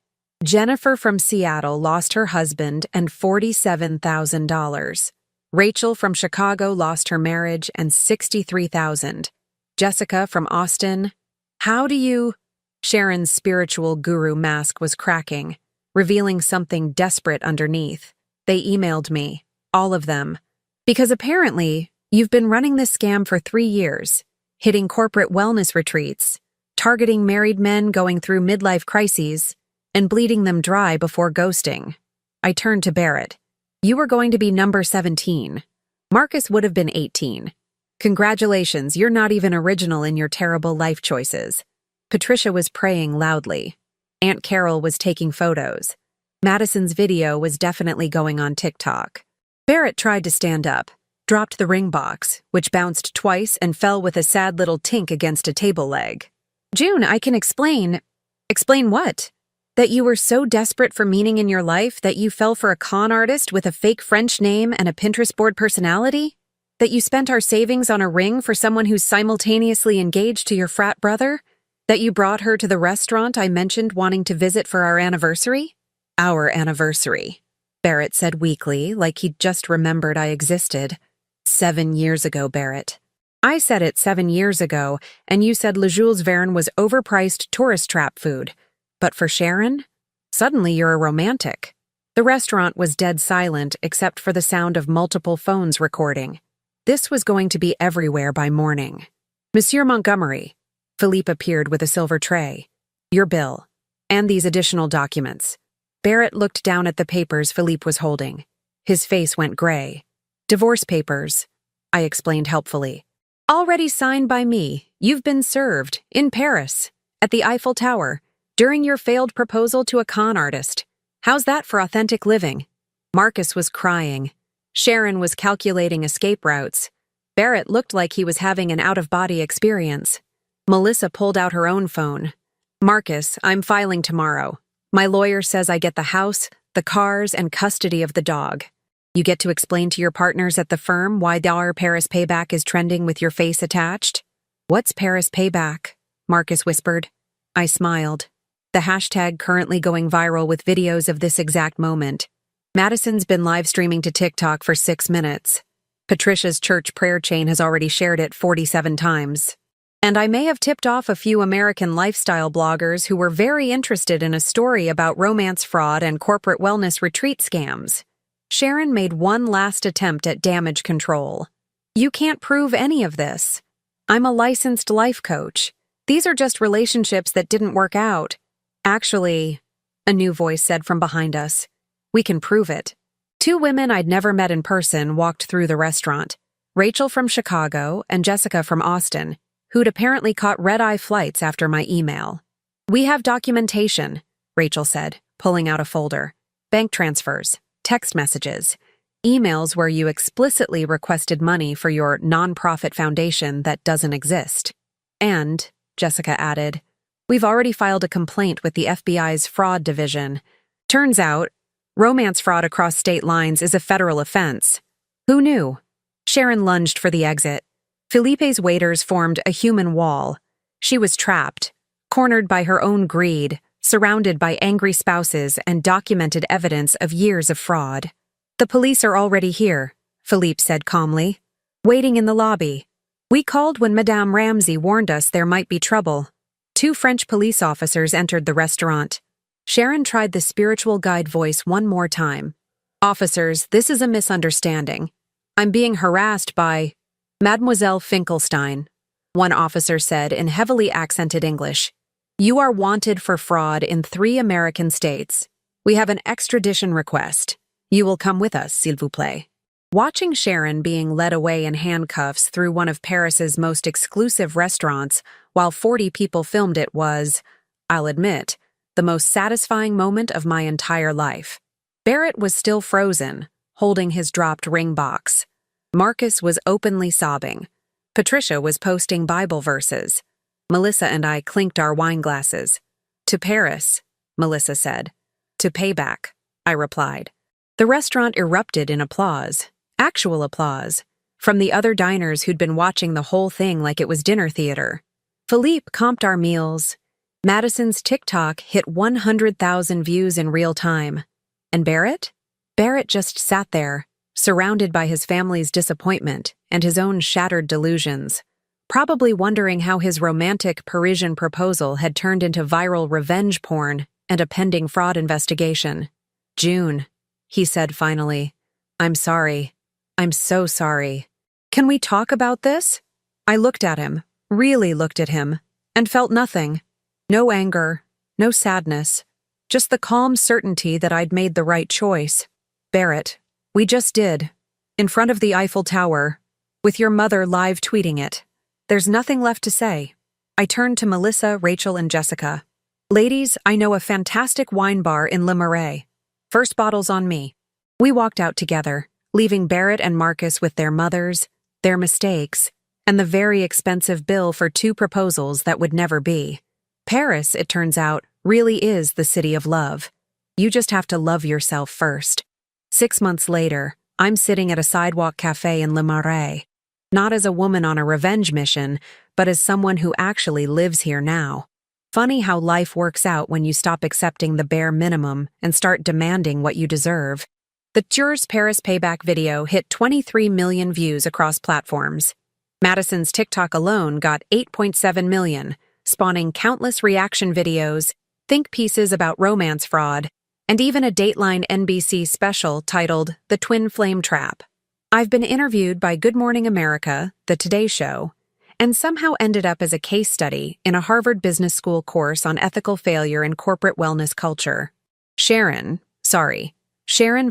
Jennifer from Seattle lost her husband and $47,000. Rachel from Chicago lost her marriage and $63,000. Jessica from Austin. How do you— Sharon's spiritual guru mask was cracking, revealing something desperate underneath. They emailed me, all of them. Because apparently, you've been running this scam for 3 years, hitting corporate wellness retreats, targeting married men going through midlife crises, and bleeding them dry before ghosting. I turned to Barrett. You were going to be number 17. Marcus would have been 18. Congratulations, you're not even original in your terrible life choices. Patricia was praying loudly. Aunt Carol was taking photos. Madison's video was definitely going on TikTok. Barrett tried to stand up, dropped the ring box, which bounced twice and fell with a sad little tink against a table leg. June, I can explain. Explain what? That you were so desperate for meaning in your life that you fell for a con artist with a fake French name and a Pinterest board personality? That you spent our savings on a ring for someone who's simultaneously engaged to your frat brother? That you brought her to the restaurant I mentioned wanting to visit for our anniversary? Our anniversary, Barrett said weakly, like he'd just remembered I existed. 7 years ago, Barrett. I said it 7 years ago, and you said Le Jules Verne was overpriced tourist trap food. But for Sharon? Suddenly you're a romantic. The restaurant was dead silent except for the sound of multiple phones recording. This was going to be everywhere by morning. Monsieur Montgomery. Philippe appeared with a silver tray. Your bill. And these additional documents. Barrett looked down at the papers Philippe was holding. His face went gray. Divorce papers. I explained helpfully. Already signed by me. You've been served, in Paris, at the Eiffel Tower, during your failed proposal to a con artist. How's that for authentic living? Marcus was crying. Sharon was calculating escape routes. Barrett looked like he was having an out-of-body experience. Melissa pulled out her own phone. Marcus, I'm filing tomorrow. My lawyer says I get the house, the cars, and custody of the dog. You get to explain to your partners at the firm why our Paris payback is trending with your face attached? What's Paris payback? Marcus whispered. I smiled. The hashtag currently going viral with videos of this exact moment. Madison's been live streaming to TikTok for 6 minutes. Patricia's church prayer chain has already shared it 47 times. And I may have tipped off a few American lifestyle bloggers who were very interested in a story about romance fraud and corporate wellness retreat scams. Sharon made one last attempt at damage control. You can't prove any of this. I'm a licensed life coach. These are just relationships that didn't work out. Actually, a new voice said from behind us. We can prove it. 2 women I'd never met in person walked through the restaurant. Rachel from Chicago and Jessica from Austin, who'd apparently caught red-eye flights after my email. We have documentation, Rachel said, pulling out a folder. Bank transfers, text messages, emails where you explicitly requested money for your nonprofit foundation that doesn't exist. And, Jessica added, we've already filed a complaint with the FBI's fraud division. Turns out, romance fraud across state lines is a federal offense. Who knew? Sharon lunged for the exit. Felipe's waiters formed a human wall. She was trapped, cornered by her own greed, surrounded by angry spouses and documented evidence of years of fraud. The police are already here, Felipe said calmly, waiting in the lobby. We called when Madame Ramsey warned us there might be trouble. 2 French police officers entered the restaurant. Sharon tried the spiritual guide voice one more time. Officers, this is a misunderstanding. I'm being harassed by Mademoiselle Finkelstein, one officer said in heavily accented English. You are wanted for fraud in 3 American states. We have an extradition request. You will come with us, s'il vous plaît. Watching Sharon being led away in handcuffs through one of Paris's most exclusive restaurants while 40 people filmed it was, I'll admit, the most satisfying moment of my entire life. Barrett was still frozen, holding his dropped ring box. Marcus was openly sobbing. Patricia was posting Bible verses. Melissa and I clinked our wine glasses. To Paris, Melissa said. To payback, I replied. The restaurant erupted in applause. Actual applause. From the other diners who'd been watching the whole thing like it was dinner theater. Philippe comped our meals. Madison's TikTok hit 100,000 views in real time. And Barrett? Barrett just sat there, surrounded by his family's disappointment and his own shattered delusions, probably wondering how his romantic Parisian proposal had turned into viral revenge porn and a pending fraud investigation. June, he said finally. I'm sorry. I'm so sorry. Can we talk about this? I looked at him, really looked at him, and felt nothing. No anger, no sadness, just the calm certainty that I'd made the right choice. Barrett, we just did. In front of the Eiffel Tower, with your mother live tweeting it. There's nothing left to say. I turned to Melissa, Rachel, and Jessica. Ladies, I know a fantastic wine bar in Le Marais. First bottle's on me. We walked out together, leaving Barrett and Marcus with their mothers, their mistakes, and the very expensive bill for 2 proposals that would never be. Paris, it turns out, really is the city of love. You just have to love yourself first. 6 months later, I'm sitting at a sidewalk cafe in Le Marais. Not as a woman on a revenge mission, but as someone who actually lives here now. Funny how life works out when you stop accepting the bare minimum and start demanding what you deserve. The Tour's Paris payback video hit 23 million views across platforms. Madison's TikTok alone got 8.7 million, spawning countless reaction videos, think pieces about romance fraud, and even a Dateline NBC special titled The Twin Flame Trap. I've been interviewed by Good Morning America, The Today Show, and somehow ended up as a case study in a Harvard Business School course on ethical failure in corporate wellness culture. Sharon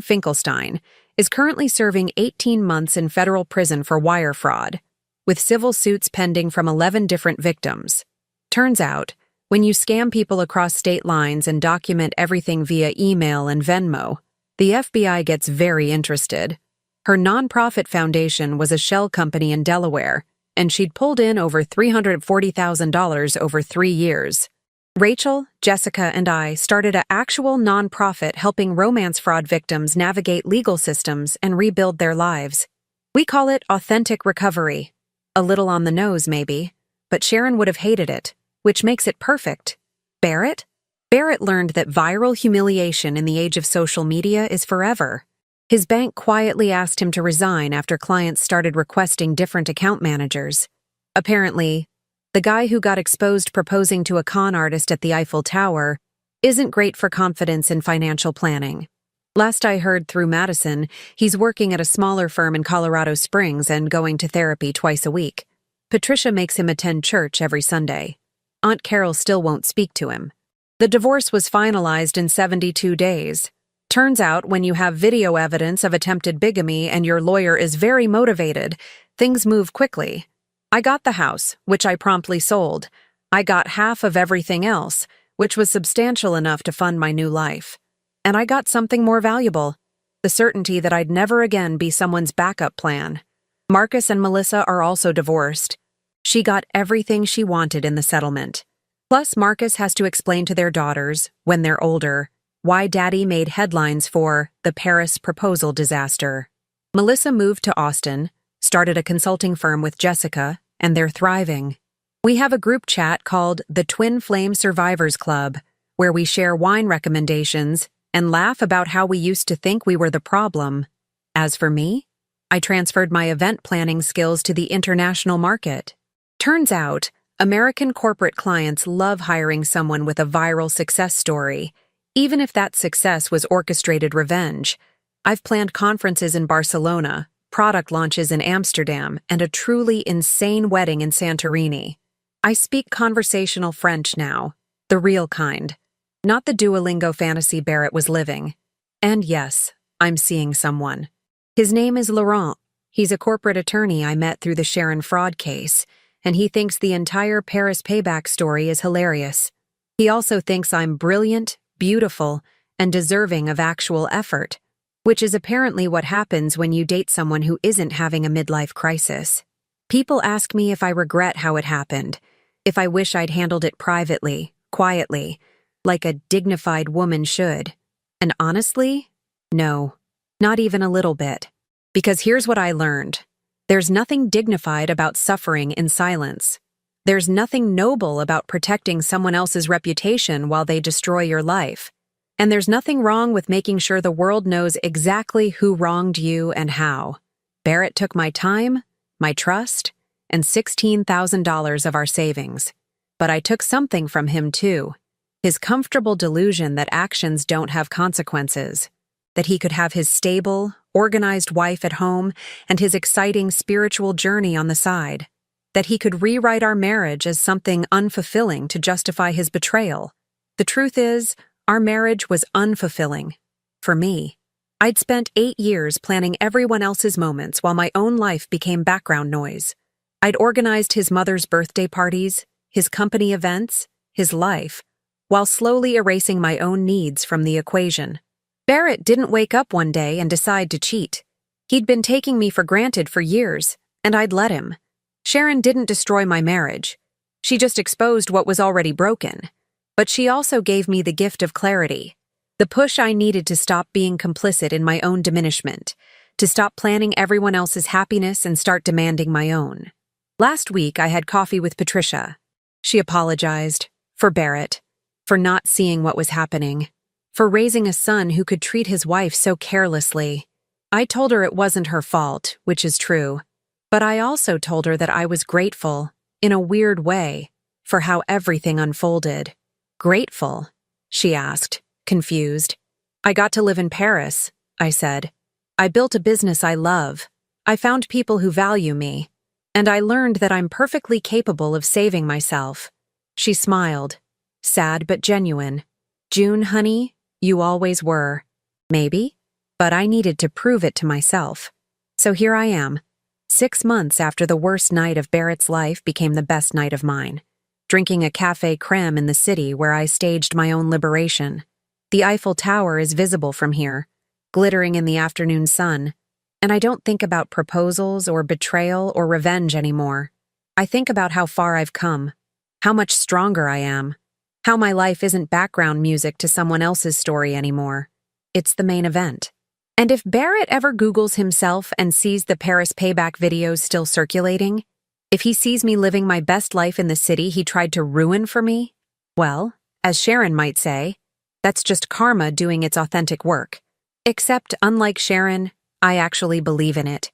Finkelstein, is currently serving 18 months in federal prison for wire fraud, with civil suits pending from 11 different victims. Turns out, when you scam people across state lines and document everything via email and Venmo, the FBI gets very interested. Her nonprofit foundation was a shell company in Delaware, and she'd pulled in over $340,000 over 3 years. Rachel, Jessica, and I started an actual nonprofit helping romance fraud victims navigate legal systems and rebuild their lives. We call it Authentic Recovery. A little on the nose, maybe, but Sharon would have hated it, which makes it perfect. Barrett? Barrett learned that viral humiliation in the age of social media is forever. His bank quietly asked him to resign after clients started requesting different account managers. Apparently, the guy who got exposed proposing to a con artist at the Eiffel Tower isn't great for confidence in financial planning. Last I heard through Madison, he's working at a smaller firm in Colorado Springs and going to therapy twice a week. Patricia makes him attend church every Sunday. Aunt Carol still won't speak to him. The divorce was finalized in 72 days. Turns out, when you have video evidence of attempted bigamy and your lawyer is very motivated, things move quickly. I got the house, which I promptly sold. I got half of everything else, which was substantial enough to fund my new life. And I got something more valuable, the certainty that I'd never again be someone's backup plan. Marcus and Melissa are also divorced. She got everything she wanted in the settlement. Plus, Marcus has to explain to their daughters, when they're older, why Daddy made headlines for the Paris proposal disaster. Melissa moved to Austin, started a consulting firm with Jessica, and they're thriving. We have a group chat called the Twin Flame Survivors Club, where we share wine recommendations and laugh about how we used to think we were the problem. As for me, I transferred my event planning skills to the international market. Turns out, American corporate clients love hiring someone with a viral success story, even if that success was orchestrated revenge. I've planned conferences in Barcelona, product launches in Amsterdam, and a truly insane wedding in Santorini. I speak conversational French now, the real kind, not the Duolingo fantasy Barrett was living. And yes, I'm seeing someone. His name is Laurent. He's a corporate attorney I met through the Sharon fraud case, and he thinks the entire Paris payback story is hilarious. He also thinks I'm brilliant, beautiful, and deserving of actual effort, which is apparently what happens when you date someone who isn't having a midlife crisis. People ask me if I regret how it happened, if I wish I'd handled it privately, quietly, like a dignified woman should. And honestly, no, not even a little bit. Because here's what I learned. There's nothing dignified about suffering in silence. There's nothing noble about protecting someone else's reputation while they destroy your life. And there's nothing wrong with making sure the world knows exactly who wronged you and how. Barrett took my time, my trust, and $16,000 of our savings. But I took something from him too. His comfortable delusion that actions don't have consequences. That he could have his stable, organized wife at home and his exciting spiritual journey on the side. That he could rewrite our marriage as something unfulfilling to justify his betrayal. The truth is, our marriage was unfulfilling. For me. I'd spent 8 years planning everyone else's moments while my own life became background noise. I'd organized his mother's birthday parties, his company events, his life, while slowly erasing my own needs from the equation. Barrett didn't wake up one day and decide to cheat. He'd been taking me for granted for years, and I'd let him. Sharon didn't destroy my marriage. She just exposed what was already broken. But she also gave me the gift of clarity, the push I needed to stop being complicit in my own diminishment, to stop planning everyone else's happiness and start demanding my own. Last week, I had coffee with Patricia. She apologized, for Barrett, for not seeing what was happening, for raising a son who could treat his wife so carelessly. I told her it wasn't her fault, which is true, but I also told her that I was grateful, in a weird way, for how everything unfolded. Grateful? She asked, confused. I got to live in Paris, I said. I built a business I love. I found people who value me. And I learned that I'm perfectly capable of saving myself. She smiled, sad but genuine. June, honey, you always were. Maybe? But I needed to prove it to myself. So here I am, 6 months after the worst night of Barrett's life became the best night of mine, drinking a café crème in the city where I staged my own liberation. The Eiffel Tower is visible from here, glittering in the afternoon sun, and I don't think about proposals or betrayal or revenge anymore. I think about how far I've come, how much stronger I am, how my life isn't background music to someone else's story anymore. It's the main event. And if Barrett ever Googles himself and sees the Paris payback videos still circulating, if he sees me living my best life in the city he tried to ruin for me, well, as Sharon might say, that's just karma doing its authentic work. Except, unlike Sharon, I actually believe in it.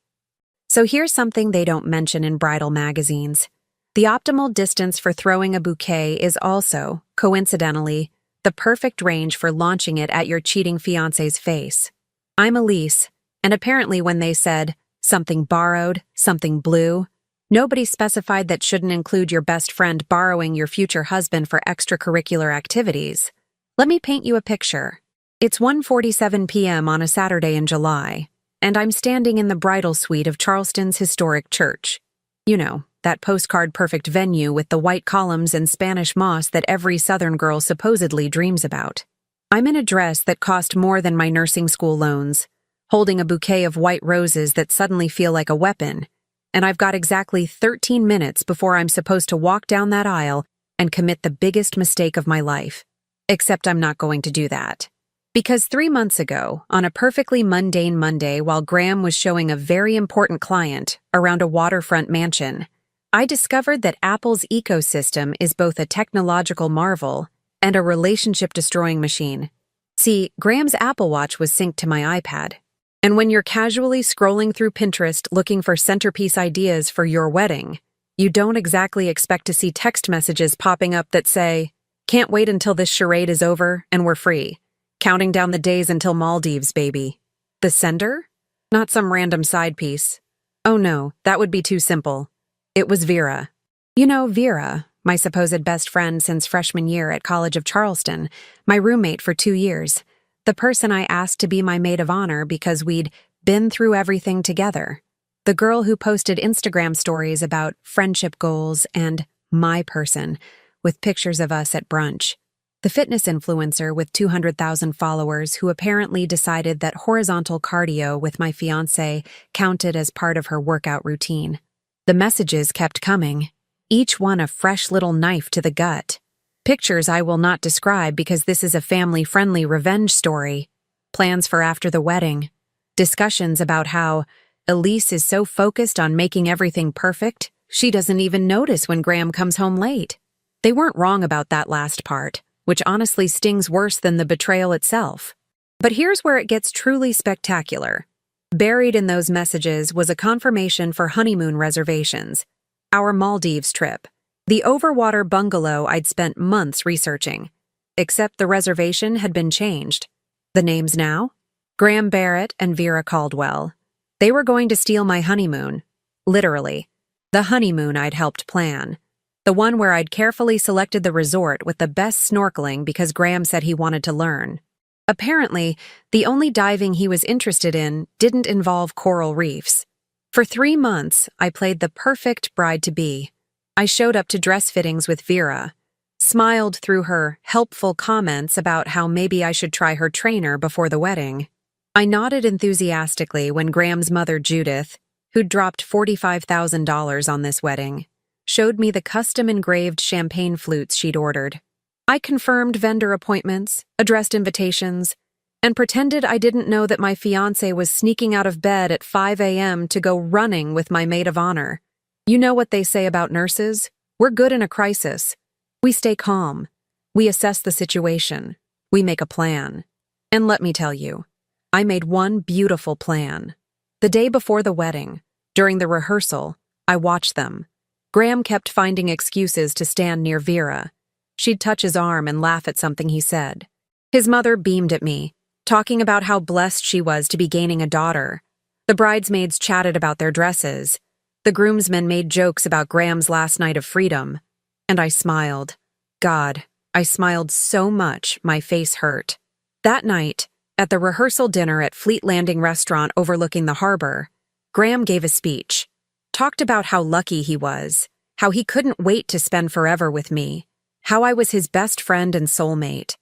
So here's something they don't mention in bridal magazines. The optimal distance for throwing a bouquet is also, coincidentally, the perfect range for launching it at your cheating fiancé's face. I'm Elise, and apparently when they said, something borrowed, something blue, nobody specified that shouldn't include your best friend borrowing your future husband for extracurricular activities. Let me paint you a picture. It's 1:47 p.m. on a Saturday in July, and I'm standing in the bridal suite of Charleston's historic church. You know, that postcard-perfect venue with the white columns and Spanish moss that every Southern girl supposedly dreams about. I'm in a dress that cost more than my nursing school loans, holding a bouquet of white roses that suddenly feel like a weapon, and I've got exactly 13 minutes before I'm supposed to walk down that aisle and commit the biggest mistake of my life. Except I'm not going to do that. Because 3 months ago, on a perfectly mundane Monday while Graham was showing a very important client around a waterfront mansion, I discovered that Apple's ecosystem is both a technological marvel and a relationship-destroying machine. See, Graham's Apple Watch was synced to my iPad. And when you're casually scrolling through Pinterest looking for centerpiece ideas for your wedding, you don't exactly expect to see text messages popping up that say, "Can't wait until this charade is over and we're free. Counting down the days until Maldives, baby." The sender? Not some random side piece. Oh no, that would be too simple. It was Vera. You know Vera, my supposed best friend since freshman year at College of Charleston, my roommate for 2 years, the person I asked to be my maid of honor because we'd been through everything together. The girl who posted Instagram stories about friendship goals and my person, with pictures of us at brunch. The fitness influencer with 200,000 followers who apparently decided that horizontal cardio with my fiancé counted as part of her workout routine. The messages kept coming, each one a fresh little knife to the gut. Pictures I will not describe because this is a family-friendly revenge story. Plans for after the wedding. Discussions about how Elise is so focused on making everything perfect, she doesn't even notice when Graham comes home late. They weren't wrong about that last part, which honestly stings worse than the betrayal itself. But here's where it gets truly spectacular. Buried in those messages was a confirmation for honeymoon reservations, our Maldives trip, the overwater bungalow I'd spent months researching. Except the reservation had been changed. The names now? Graham Barrett and Vera Caldwell. They were going to steal my honeymoon. Literally. The honeymoon I'd helped plan. The one where I'd carefully selected the resort with the best snorkeling because Graham said he wanted to learn. Apparently, the only diving he was interested in didn't involve coral reefs. For 3 months, I played the perfect bride-to-be. I showed up to dress fittings with Vera, smiled through her helpful comments about how maybe I should try her trainer before the wedding. I nodded enthusiastically when Graham's mother, Judith, who'd dropped $45,000 on this wedding, showed me the custom-engraved champagne flutes she'd ordered. I confirmed vendor appointments, addressed invitations, and pretended I didn't know that my fiancé was sneaking out of bed at 5 a.m. to go running with my maid of honor. You know what they say about nurses? We're good in a crisis. We stay calm. We assess the situation. We make a plan. And let me tell you, I made one beautiful plan. The day before the wedding, during the rehearsal, I watched them. Graham kept finding excuses to stand near Vera. She'd touch his arm and laugh at something he said. His mother beamed at me, talking about how blessed she was to be gaining a daughter. The bridesmaids chatted about their dresses. The groomsmen made jokes about Graham's last night of freedom. And I smiled. God, I smiled so much my face hurt. That night, At the rehearsal dinner at Fleet Landing restaurant overlooking the harbor, Graham gave a speech, talked about how lucky he was, how he couldn't wait to spend forever with me, how I was his best friend and soulmate.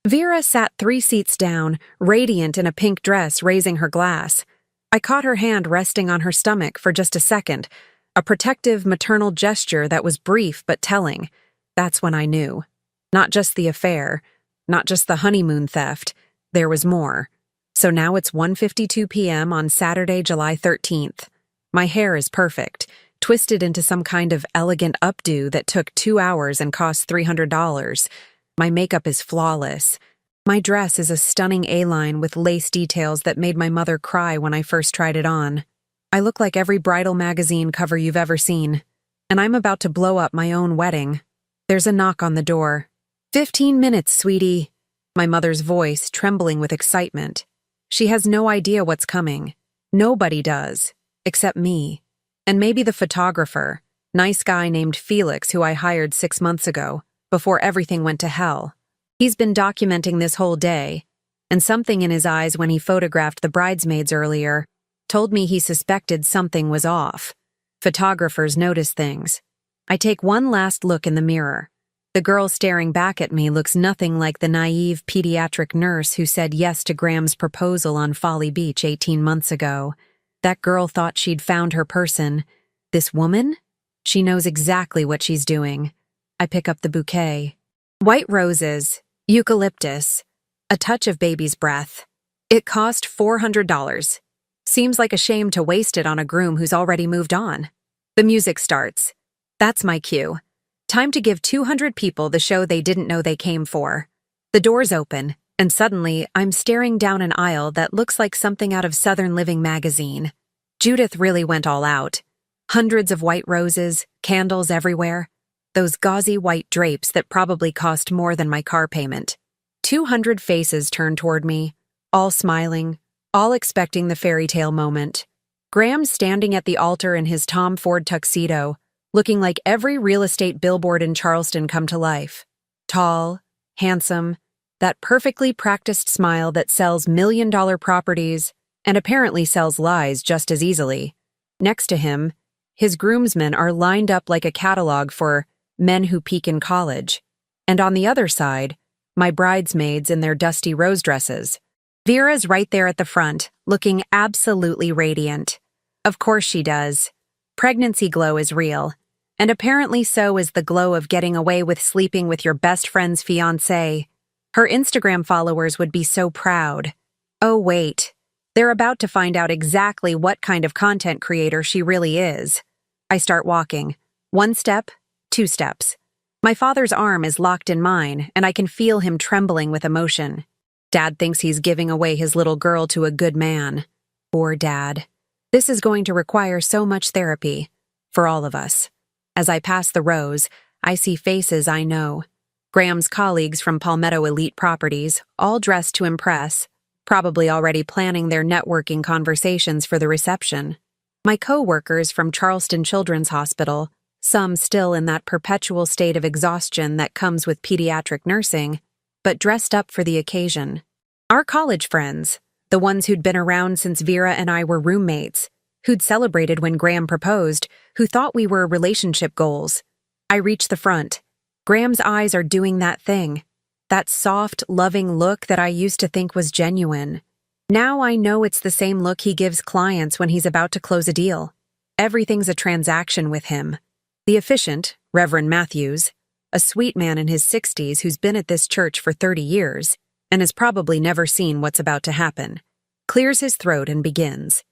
Vera sat 3 seats down, radiant in a pink dress, raising her glass. I caught her hand resting on her stomach for just a second, a protective maternal gesture that was brief but telling. That's when I knew. Not just the affair, not just the honeymoon theft, there was more. So now it's 1:52 p.m. on Saturday, July 13th. My hair is perfect, twisted into some kind of elegant updo that took 2 hours and cost $300. My makeup is flawless. My dress is a stunning A-line with lace details that made my mother cry when I first tried it on. I look like every bridal magazine cover you've ever seen, and I'm about to blow up my own wedding. There's a knock on the door. 15 minutes, sweetie. My mother's voice trembling with excitement. She has no idea what's coming. Nobody does, except me. And maybe the photographer, nice guy named Felix who I hired 6 months ago, before everything went to hell. He's been documenting this whole day, and something in his eyes when he photographed the bridesmaids earlier told me he suspected something was off. Photographers notice things. I take one last look in the mirror. The girl staring back at me looks nothing like the naive pediatric nurse who said yes to Graham's proposal on Folly Beach 18 months ago. That girl thought she'd found her person. This woman? She knows exactly what she's doing. I pick up the bouquet. White roses, eucalyptus, a touch of baby's breath. It cost $400. Seems like a shame to waste it on a groom who's already moved on. The music starts. That's my cue. Time to give 200 people the show they didn't know they came for. The doors open, and suddenly I'm staring down an aisle that looks like something out of Southern Living magazine. Judith really went all out. Hundreds of white roses, candles everywhere. Those gauzy white drapes that probably cost more than my car payment. 200 faces turned toward me, all smiling, all expecting the fairy tale moment. Graham standing at the altar in his Tom Ford tuxedo, looking like every real estate billboard in Charleston come to life. Tall, handsome, that perfectly practiced smile that sells million-dollar properties and apparently sells lies just as easily. Next to him, his groomsmen are lined up like a catalog for men who peak in college. And on the other side, my bridesmaids in their dusty rose dresses. Vera's right there at the front, looking absolutely radiant. Of course she does. Pregnancy glow is real. And apparently so is the glow of getting away with sleeping with your best friend's fiancé. Her Instagram followers would be so proud. Oh wait, they're about to find out exactly what kind of content creator she really is. I start walking. 1 step, 2 steps. My father's arm is locked in mine, and I can feel him trembling with emotion. Dad thinks he's giving away his little girl to a good man. Poor Dad. This is going to require so much therapy. For all of us. As I pass the rows, I see faces I know. Graham's colleagues from Palmetto Elite Properties, all dressed to impress, probably already planning their networking conversations for the reception. My co-workers from Charleston Children's Hospital, some still in that perpetual state of exhaustion that comes with pediatric nursing, but dressed up for the occasion. Our college friends, the ones who'd been around since Vera and I were roommates, who'd celebrated when Graham proposed, who thought we were relationship goals. I reach the front. Graham's eyes are doing that thing. That soft, loving look that I used to think was genuine. Now I know it's the same look he gives clients when he's about to close a deal. Everything's a transaction with him. The efficient, Reverend Matthews, a sweet man in his 60s who's been at this church for 30 years and has probably never seen what's about to happen, clears his throat and begins.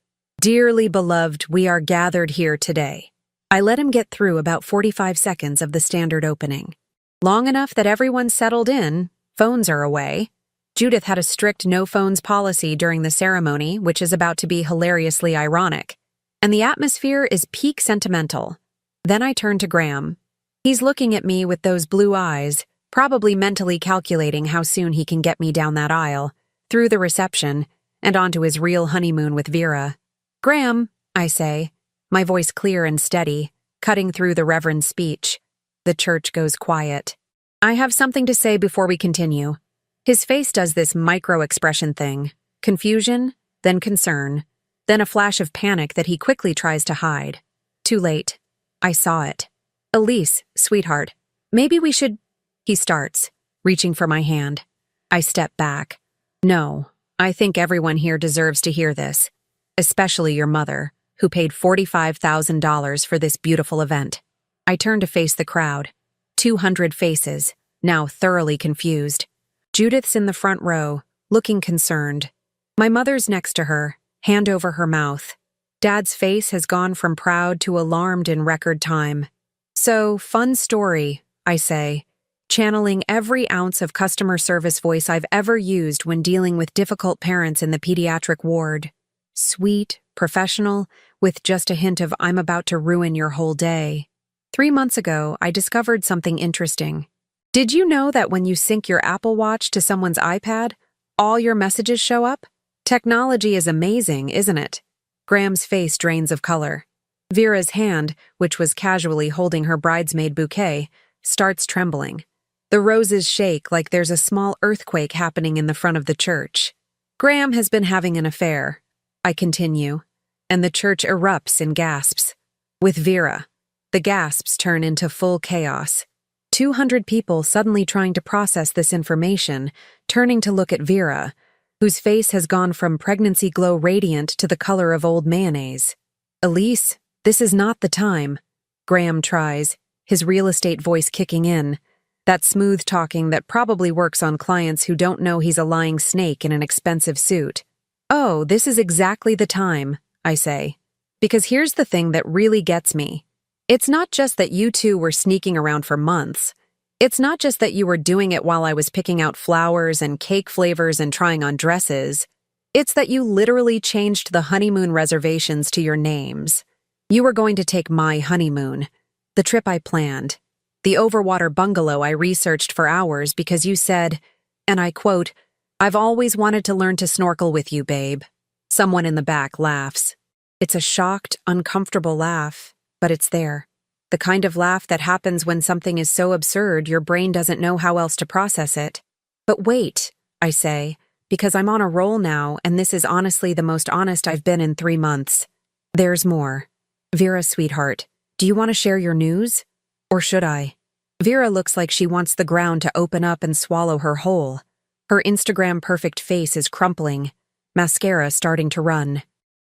Dearly beloved, we are gathered here today. I let him get through about 45 seconds of the standard opening. Long enough that everyone's settled in, phones are away. Judith had a strict no-phones policy during the ceremony, which is about to be hilariously ironic. And the atmosphere is peak sentimental. Then I turn to Graham. He's looking at me with those blue eyes, probably mentally calculating how soon he can get me down that aisle, through the reception, and onto his real honeymoon with Vera. Graham, I say, my voice clear and steady, cutting through the Reverend's speech. The church goes quiet. I have something to say before we continue. His face does this micro-expression thing, Confusion, then concern, then a flash of panic that he quickly tries to hide. Too late. I saw it. Elise, sweetheart, maybe we should… He starts, reaching for my hand. I step back. No, I think everyone here deserves to hear this, especially your mother, who paid $45,000 for this beautiful event. I turn to face the crowd. 200 faces, now thoroughly confused. Judith's in the front row, looking concerned. My mother's next to her, hand over her mouth. Dad's face has gone from proud to alarmed in record time. So, fun story, I say, channeling every ounce of customer service voice I've ever used when dealing with difficult parents in the pediatric ward. Sweet, professional, with just a hint of I'm about to ruin your whole day. 3 months ago, I discovered something interesting. Did you know that when you sync your Apple Watch to someone's iPad, all your messages show up? Technology is amazing, isn't it? Graham's face drains of color. Vera's hand, which was casually holding her bridesmaid bouquet, starts trembling. The roses shake like there's a small earthquake happening in the front of the church. Graham has been having an affair, I continue, and the church erupts in gasps. With Vera, the gasps turn into full chaos. 200 people suddenly trying to process this information, turning to look at Vera, whose face has gone from pregnancy glow radiant to the color of old mayonnaise. Elise, this is not the time. Graham tries, his real estate voice kicking in. That smooth talking that probably works on clients who don't know he's a lying snake in an expensive suit. Oh, this is exactly the time, I say. Because here's the thing that really gets me. It's not just that you two were sneaking around for months. It's not just that you were doing it while I was picking out flowers and cake flavors and trying on dresses. It's that you literally changed the honeymoon reservations to your names. You were going to take my honeymoon, the trip I planned, the overwater bungalow I researched for hours because you said, and I quote, "I've always wanted to learn to snorkel with you, babe." Someone in the back laughs. It's a shocked, uncomfortable laugh, but it's there. The kind of laugh that happens when something is so absurd your brain doesn't know how else to process it. But wait, I say, because I'm on a roll now and this is honestly the most honest I've been in 3 months. There's more. Vera, sweetheart, do you want to share your news? Or should I? Vera looks like she wants the ground to open up and swallow her whole. Her Instagram-perfect face is crumpling, mascara starting to run.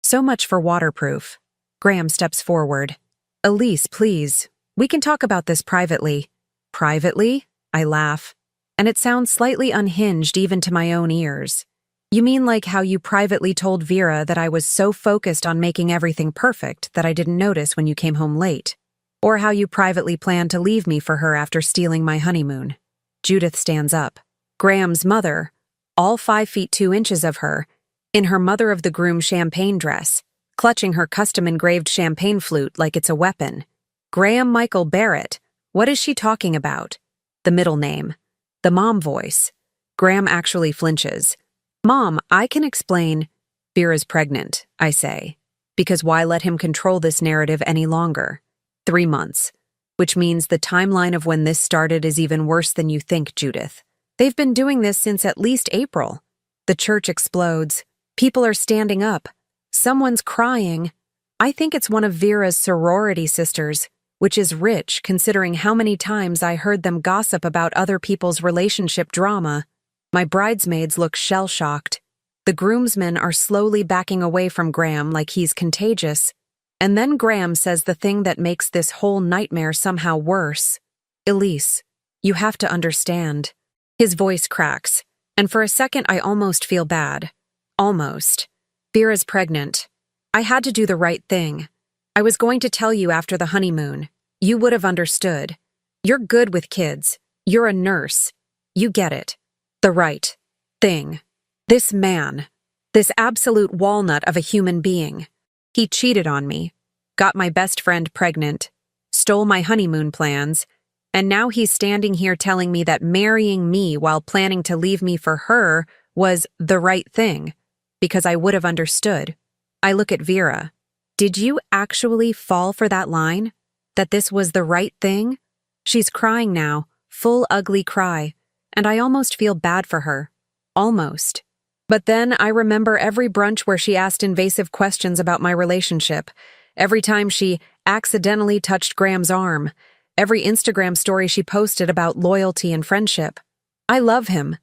So much for waterproof. Graham steps forward. Elise, please, we can talk about this privately. Privately? I laugh. And it sounds slightly unhinged even to my own ears. You mean like how you privately told Vera that I was so focused on making everything perfect that I didn't notice when you came home late? Or how you privately planned to leave me for her after stealing my honeymoon? Judith stands up. Graham's mother, all 5 feet 2 inches of her, in her mother-of-the-groom champagne dress, clutching her custom-engraved champagne flute like it's a weapon. Graham Michael Barrett, what is she talking about? The middle name. The mom voice. Graham actually flinches. Mom, I can explain. Vera's pregnant, I say. Because why let him control this narrative any longer? 3 months. Which means the timeline of when this started is even worse than you think, Judith. They've been doing this since at least April. The church explodes. People are standing up. Someone's crying. I think it's one of Vera's sorority sisters, which is rich considering how many times I heard them gossip about other people's relationship drama. My bridesmaids look shell-shocked. The groomsmen are slowly backing away from Graham like he's contagious. And then Graham says the thing that makes this whole nightmare somehow worse. Elise, you have to understand. His voice cracks, and for a second I almost feel bad. Almost. Vera's pregnant. I had to do the right thing. I was going to tell you after the honeymoon. You would have understood. You're good with kids. You're a nurse. You get it. The right thing. This man. This absolute walnut of a human being. He cheated on me, got my best friend pregnant, stole my honeymoon plans, and now he's standing here telling me that marrying me while planning to leave me for her was the right thing, because I would have understood. I look at Vera. Did you actually fall for that line? That this was the right thing? She's crying now, full ugly cry, and I almost feel bad for her. Almost. But then I remember every brunch where she asked invasive questions about my relationship, every time she accidentally touched Graham's arm, every Instagram story she posted about loyalty and friendship. I love him,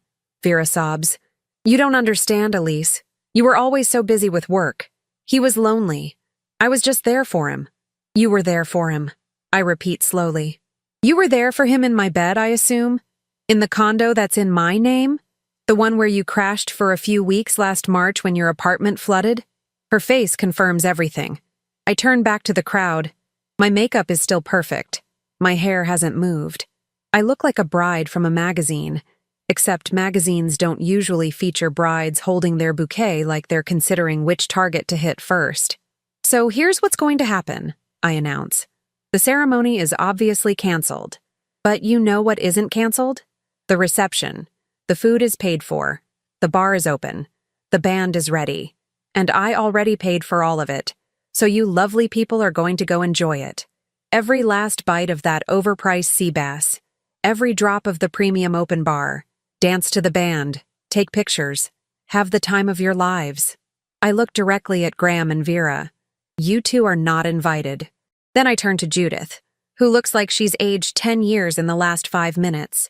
Vera sobs. You don't understand, Elise. You were always so busy with work. He was lonely. I was just there for him. You were there for him, I repeat slowly. You were there for him in my bed, I assume? In the condo that's in my name? The one where you crashed for a few weeks last March when your apartment flooded? Her face confirms everything. I turn back to the crowd. My makeup is still perfect. My hair hasn't moved. I look like a bride from a magazine, except magazines don't usually feature brides holding their bouquet like they're considering which target to hit first. So here's what's going to happen, I announce. The ceremony is obviously canceled. But you know what isn't canceled? The reception. The food is paid for. The bar is open. The band is ready. And I already paid for all of it. So you lovely people are going to go enjoy it. Every last bite of that overpriced sea bass. Every drop of the premium open bar. Dance to the band. Take pictures. Have the time of your lives. I look directly at Graham and Vera. You two are not invited. Then I turn to Judith, who looks like she's aged 10 years in the last 5 minutes.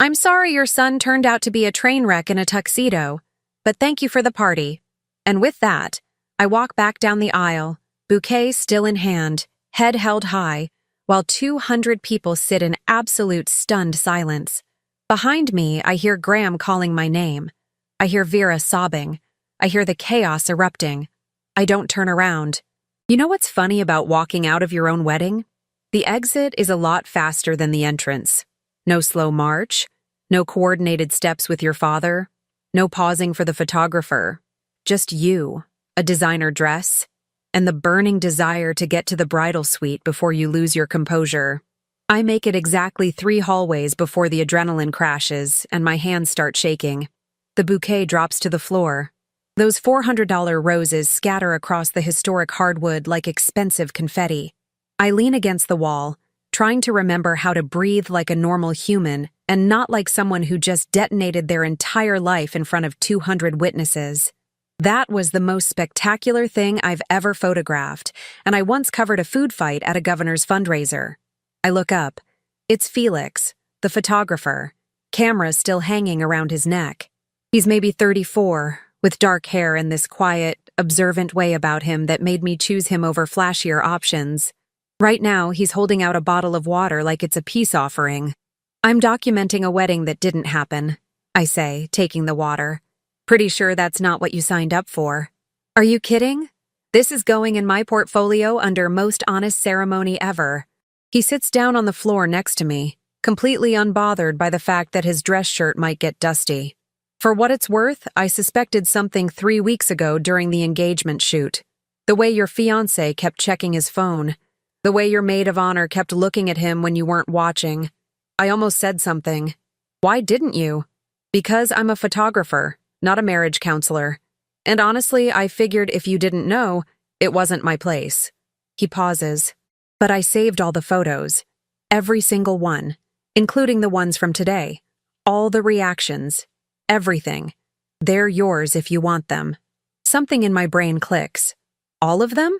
I'm sorry your son turned out to be a train wreck in a tuxedo, but thank you for the party. And with that, I walk back down the aisle, bouquet still in hand, head held high, while 200 people sit in absolute stunned silence. Behind me, I hear Graham calling my name. I hear Vera sobbing. I hear the chaos erupting. I don't turn around. You know what's funny about walking out of your own wedding? The exit is a lot faster than the entrance. No slow march, no coordinated steps with your father, no pausing for the photographer. Just you, a designer dress, and the burning desire to get to the bridal suite before you lose your composure. I make it exactly 3 hallways before the adrenaline crashes and my hands start shaking. The bouquet drops to the floor. Those $400 roses scatter across the historic hardwood like expensive confetti. I lean against the wall, trying to remember how to breathe like a normal human and not like someone who just detonated their entire life in front of 200 witnesses. That was the most spectacular thing I've ever photographed, and I once covered a food fight at a governor's fundraiser. I look up. It's Felix, the photographer, camera still hanging around his neck. He's maybe 34, with dark hair and this quiet, observant way about him that made me choose him over flashier options. Right now, he's holding out a bottle of water like it's a peace offering. I'm documenting a wedding that didn't happen, I say, taking the water. Pretty sure that's not what you signed up for. Are you kidding? This is going in my portfolio under most honest ceremony ever. He sits down on the floor next to me, completely unbothered by the fact that his dress shirt might get dusty. For what it's worth, I suspected something 3 weeks ago during the engagement shoot. The way your fiancé kept checking his phone. The way your maid of honor kept looking at him when you weren't watching. I almost said something. Why didn't you? Because I'm a photographer, not a marriage counselor. And honestly, I figured if you didn't know, it wasn't my place. He pauses. But I saved all the photos. Every single one. Including the ones from today. All the reactions. Everything. They're yours if you want them. Something in my brain clicks. All of them?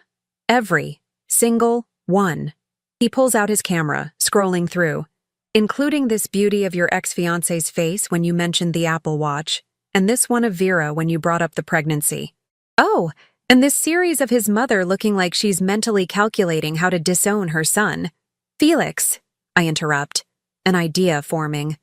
Every single one. He pulls out his camera, scrolling through. Including this beauty of your ex-fiancé's face when you mentioned the Apple Watch, and this one of Vera when you brought up the pregnancy. Oh, and this series of his mother looking like she's mentally calculating how to disown her son. Felix, I interrupt, an idea forming.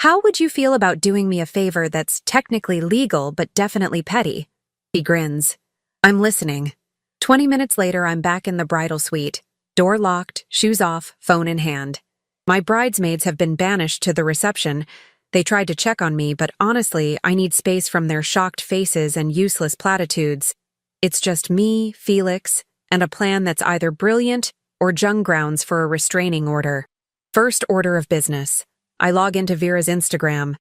How would you feel about doing me a favor that's technically legal but definitely petty? He grins. I'm listening. 20 minutes later, I'm back in the bridal suite. Door locked, shoes off, phone in hand. My bridesmaids have been banished to the reception. They tried to check on me, but honestly, I need space from their shocked faces and useless platitudes. It's just me, Felix, and a plan that's either brilliant or junk grounds for a restraining order. First order of business. I log into Vera's Instagram.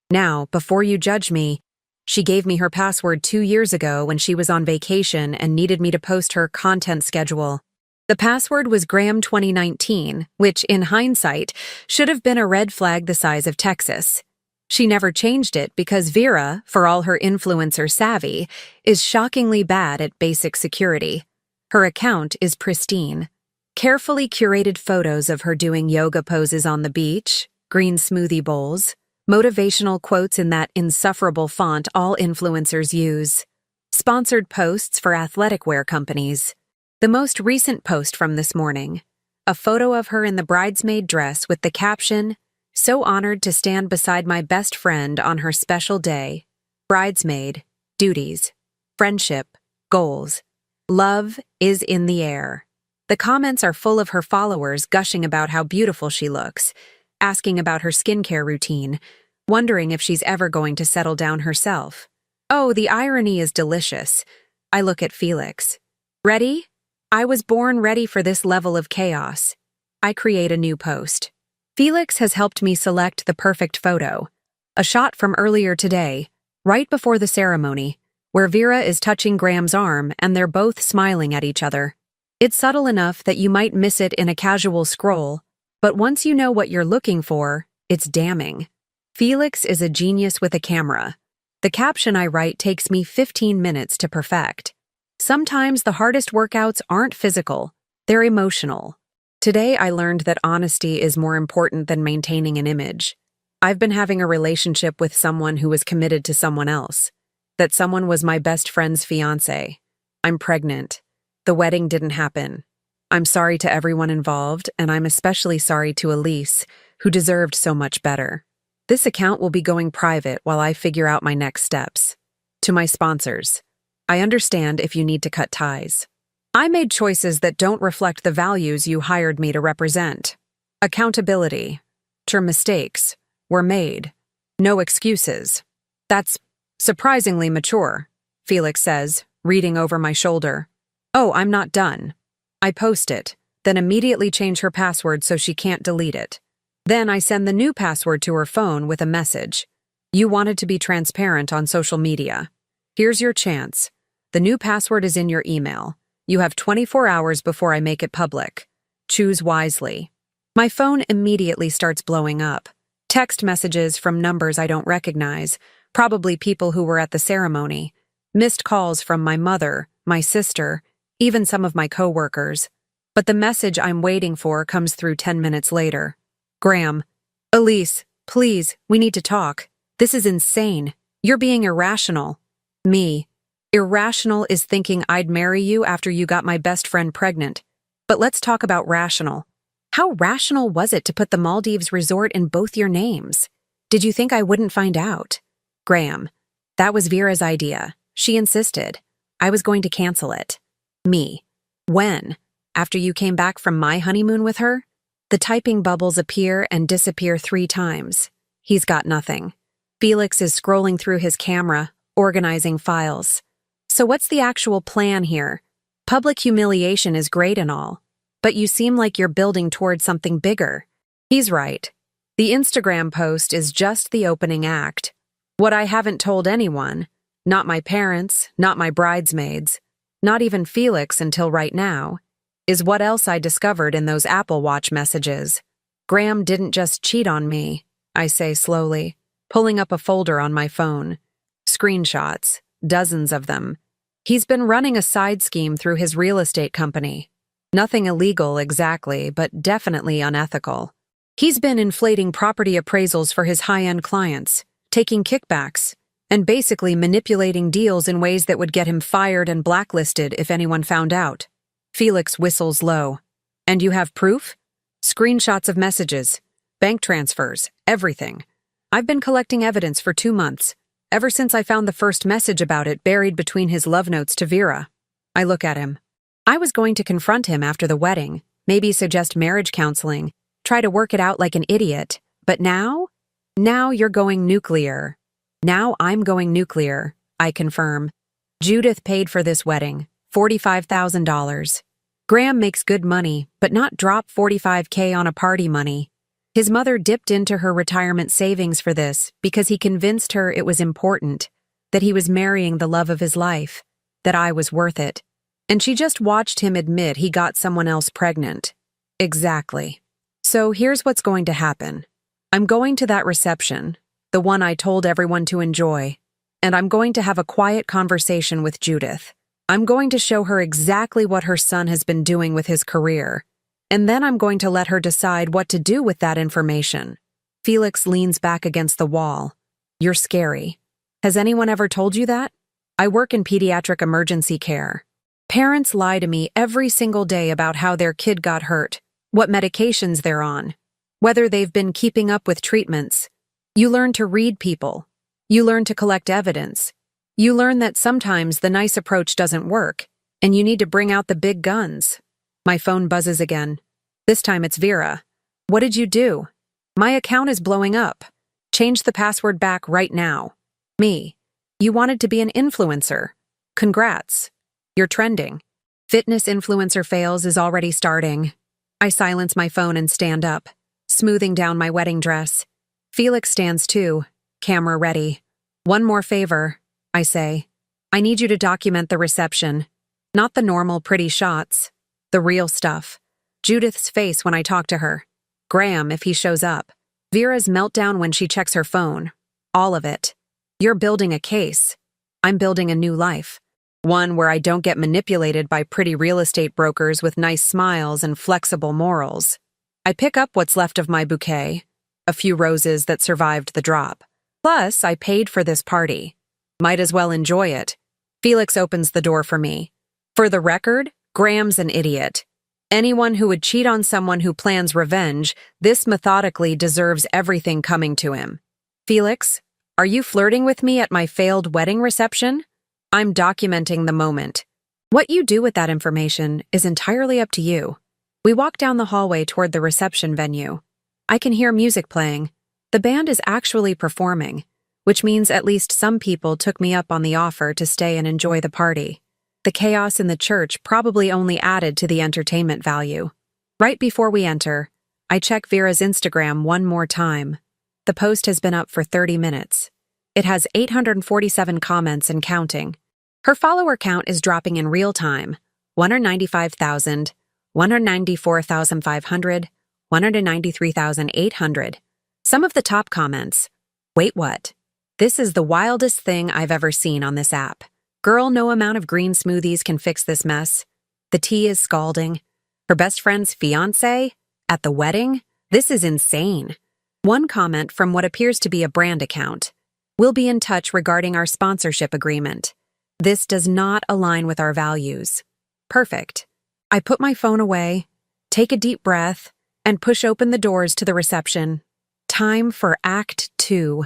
Now, before you judge me, she gave me her password 2 years ago when she was on vacation and needed me to post her content schedule. The password was Graham 2019, which, in hindsight, should have been a red flag the size of Texas. She never changed it because Vera, for all her influencer savvy, is shockingly bad at basic security. Her account is pristine. Carefully curated photos of her doing yoga poses on the beach, green smoothie bowls, motivational quotes in that insufferable font all influencers use, sponsored posts for athletic wear companies. The most recent post from this morning, a photo of her in the bridesmaid dress with the caption, "So honored to stand beside my best friend on her special day. Bridesmaid, duties, friendship, goals. Love is in the air." The comments are full of her followers gushing about how beautiful she looks, asking about her skincare routine, wondering if she's ever going to settle down herself. Oh, the irony is delicious. I look at Felix. Ready? I was born ready for this level of chaos. I create a new post. Felix has helped me select the perfect photo. A shot from earlier today, right before the ceremony, where Vera is touching Graham's arm and they're both smiling at each other. It's subtle enough that you might miss it in a casual scroll, but once you know what you're looking for, it's damning. Felix is a genius with a camera. The caption I write takes me 15 minutes to perfect. Sometimes the hardest workouts aren't physical, they're emotional. Today I learned that honesty is more important than maintaining an image. I've been having a relationship with someone who was committed to someone else. That someone was my best friend's fiancé. I'm pregnant. The wedding didn't happen. I'm sorry to everyone involved, and I'm especially sorry to Elise, who deserved so much better. This account will be going private while I figure out my next steps. To my sponsors, I understand if you need to cut ties. I made choices that don't reflect the values you hired me to represent. Accountability. Your mistakes were made. No excuses. That's surprisingly mature, Felix says, reading over my shoulder. Oh, I'm not done. I post it, then immediately change her password so she can't delete it. Then I send the new password to her phone with a message. You wanted to be transparent on social media. Here's your chance. The new password is in your email. You have 24 hours before I make it public. Choose wisely. My phone immediately starts blowing up. Text messages from numbers I don't recognize, probably people who were at the ceremony. Missed calls from my mother, my sister, even some of my coworkers. But the message I'm waiting for comes through 10 minutes later. Graham. Elise, please, we need to talk. This is insane. You're being irrational. Me. Irrational is thinking I'd marry you after you got my best friend pregnant. But let's talk about rational. How rational was it to put the Maldives resort in both your names? Did you think I wouldn't find out? Graham. That was Vera's idea. She insisted. I was going to cancel it. Me. When? After you came back from my honeymoon with her? The typing bubbles appear and disappear 3 times. He's got nothing. Felix is scrolling through his camera, organizing files. So what's the actual plan here? Public humiliation is great and all, but you seem like you're building towards something bigger. He's right. The Instagram post is just the opening act. What I haven't told anyone, not my parents, not my bridesmaids, not even Felix until right now, is what else I discovered in those Apple Watch messages. Graham didn't just cheat on me, I say slowly, pulling up a folder on my phone. Screenshots, dozens of them. He's been running a side scheme through his real estate company. Nothing illegal exactly, but definitely unethical. He's been inflating property appraisals for his high-end clients, taking kickbacks, and basically manipulating deals in ways that would get him fired and blacklisted if anyone found out. Felix whistles low. And you have proof? Screenshots of messages, bank transfers, everything. I've been collecting evidence for 2 months, ever since I found the first message about it buried between his love notes to Vera. I look at him. I was going to confront him after the wedding, maybe suggest marriage counseling, try to work it out like an idiot. But now? Now you're going nuclear. Now I'm going nuclear, I confirm. Judith paid for this wedding, $45,000. Graham makes good money, but not drop $45K on a party money. His mother dipped into her retirement savings for this because he convinced her it was important, that he was marrying the love of his life, that I was worth it. And she just watched him admit he got someone else pregnant. Exactly. So here's what's going to happen. I'm going to that reception. the one I told everyone to enjoy. And I'm going to have a quiet conversation with Judith. I'm going to show her exactly what her son has been doing with his career. And then I'm going to let her decide what to do with that information. Felix leans back against the wall. You're scary. Has anyone ever told you that? I work in pediatric emergency care. Parents lie to me every single day about how their kid got hurt, what medications they're on, whether they've been keeping up with treatments. You learn to read people. You learn to collect evidence. You learn that sometimes the nice approach doesn't work, and you need to bring out the big guns. My phone buzzes again. This time it's Vera. What did you do? My account is blowing up. Change the password back right now. Me. You wanted to be an influencer. Congrats. You're trending. Fitness influencer fails is already starting. I silence my phone and stand up, smoothing down my wedding dress. Felix stands too, camera ready. One more favor, I say. I need you to document the reception. Not the normal pretty shots. The real stuff. Judith's face when I talk to her. Graham if he shows up. Vera's meltdown when she checks her phone. All of it. You're building a case. I'm building a new life. One where I don't get manipulated by pretty real estate brokers with nice smiles and flexible morals. I pick up what's left of my bouquet, a few roses that survived the drop. Plus, I paid for this party. Might as well enjoy it. Felix opens the door for me. For the record, Graham's an idiot. Anyone who would cheat on someone who plans revenge, this methodically deserves everything coming to him. Felix, are you flirting with me at my failed wedding reception? I'm documenting the moment. What you do with that information is entirely up to you. We walk down the hallway toward the reception venue. I can hear music playing. The band is actually performing, which means at least some people took me up on the offer to stay and enjoy the party. The chaos in the church probably only added to the entertainment value. Right before we enter, I check Vera's Instagram one more time. The post has been up for 30 minutes. It has 847 comments and counting. Her follower count is dropping in real time. 195,000, 194,500, 193,800. Some of the top comments. Wait, what? This is the wildest thing I've ever seen on this app. Girl, no amount of green smoothies can fix this mess. The tea is scalding. Her best friend's fiancé? At the wedding? This is insane. One comment from what appears to be a brand account. We'll be in touch regarding our sponsorship agreement. This does not align with our values. Perfect. I put my phone away, take a deep breath, and push open the doors to the reception. Time for Act 2.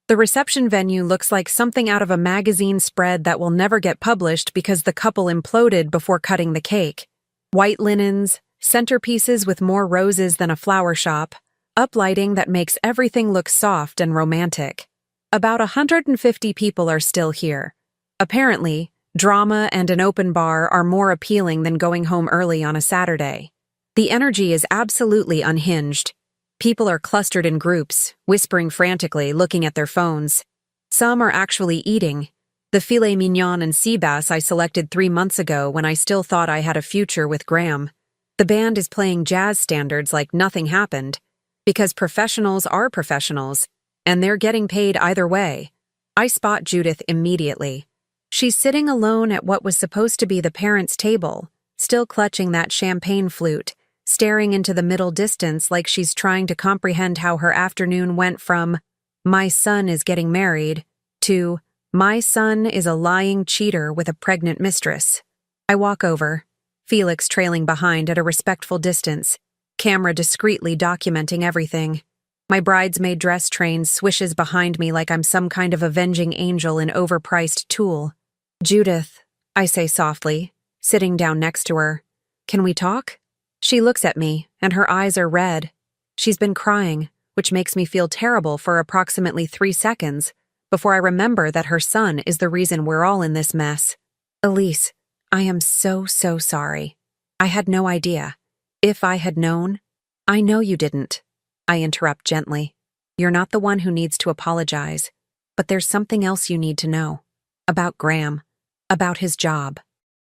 The reception venue looks like something out of a magazine spread that will never get published because the couple imploded before cutting the cake. White linens, centerpieces with more roses than a flower shop, uplighting that makes everything look soft and romantic. About 150 people are still here. Apparently, drama and an open bar are more appealing than going home early on a Saturday. The energy is absolutely unhinged. People are clustered in groups, whispering frantically, looking at their phones. Some are actually eating. The filet mignon and sea bass I selected 3 months ago when I still thought I had a future with Graham. The band is playing jazz standards like nothing happened, because professionals are professionals, and they're getting paid either way. I spot Judith immediately. She's sitting alone at what was supposed to be the parents' table, still clutching that champagne flute, staring into the middle distance like she's trying to comprehend how her afternoon went from, "My son is getting married," to, "My son is a lying cheater with a pregnant mistress." I walk over, Felix trailing behind at a respectful distance, camera discreetly documenting everything. My bridesmaid dress train swishes behind me like I'm some kind of avenging angel in overpriced tulle. "Judith," I say softly, sitting down next to her, "can we talk?" She looks at me, and her eyes are red. She's been crying, which makes me feel terrible for approximately 3 seconds, before I remember that her son is the reason we're all in this mess. "Elise, I am so sorry. I had no idea. If I had known—" "I know you didn't," I interrupt gently. "You're not the one who needs to apologize, but there's something else you need to know. About Graham. About his job."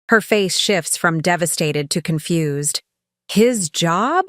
Her face shifts from devastated to confused. "His job?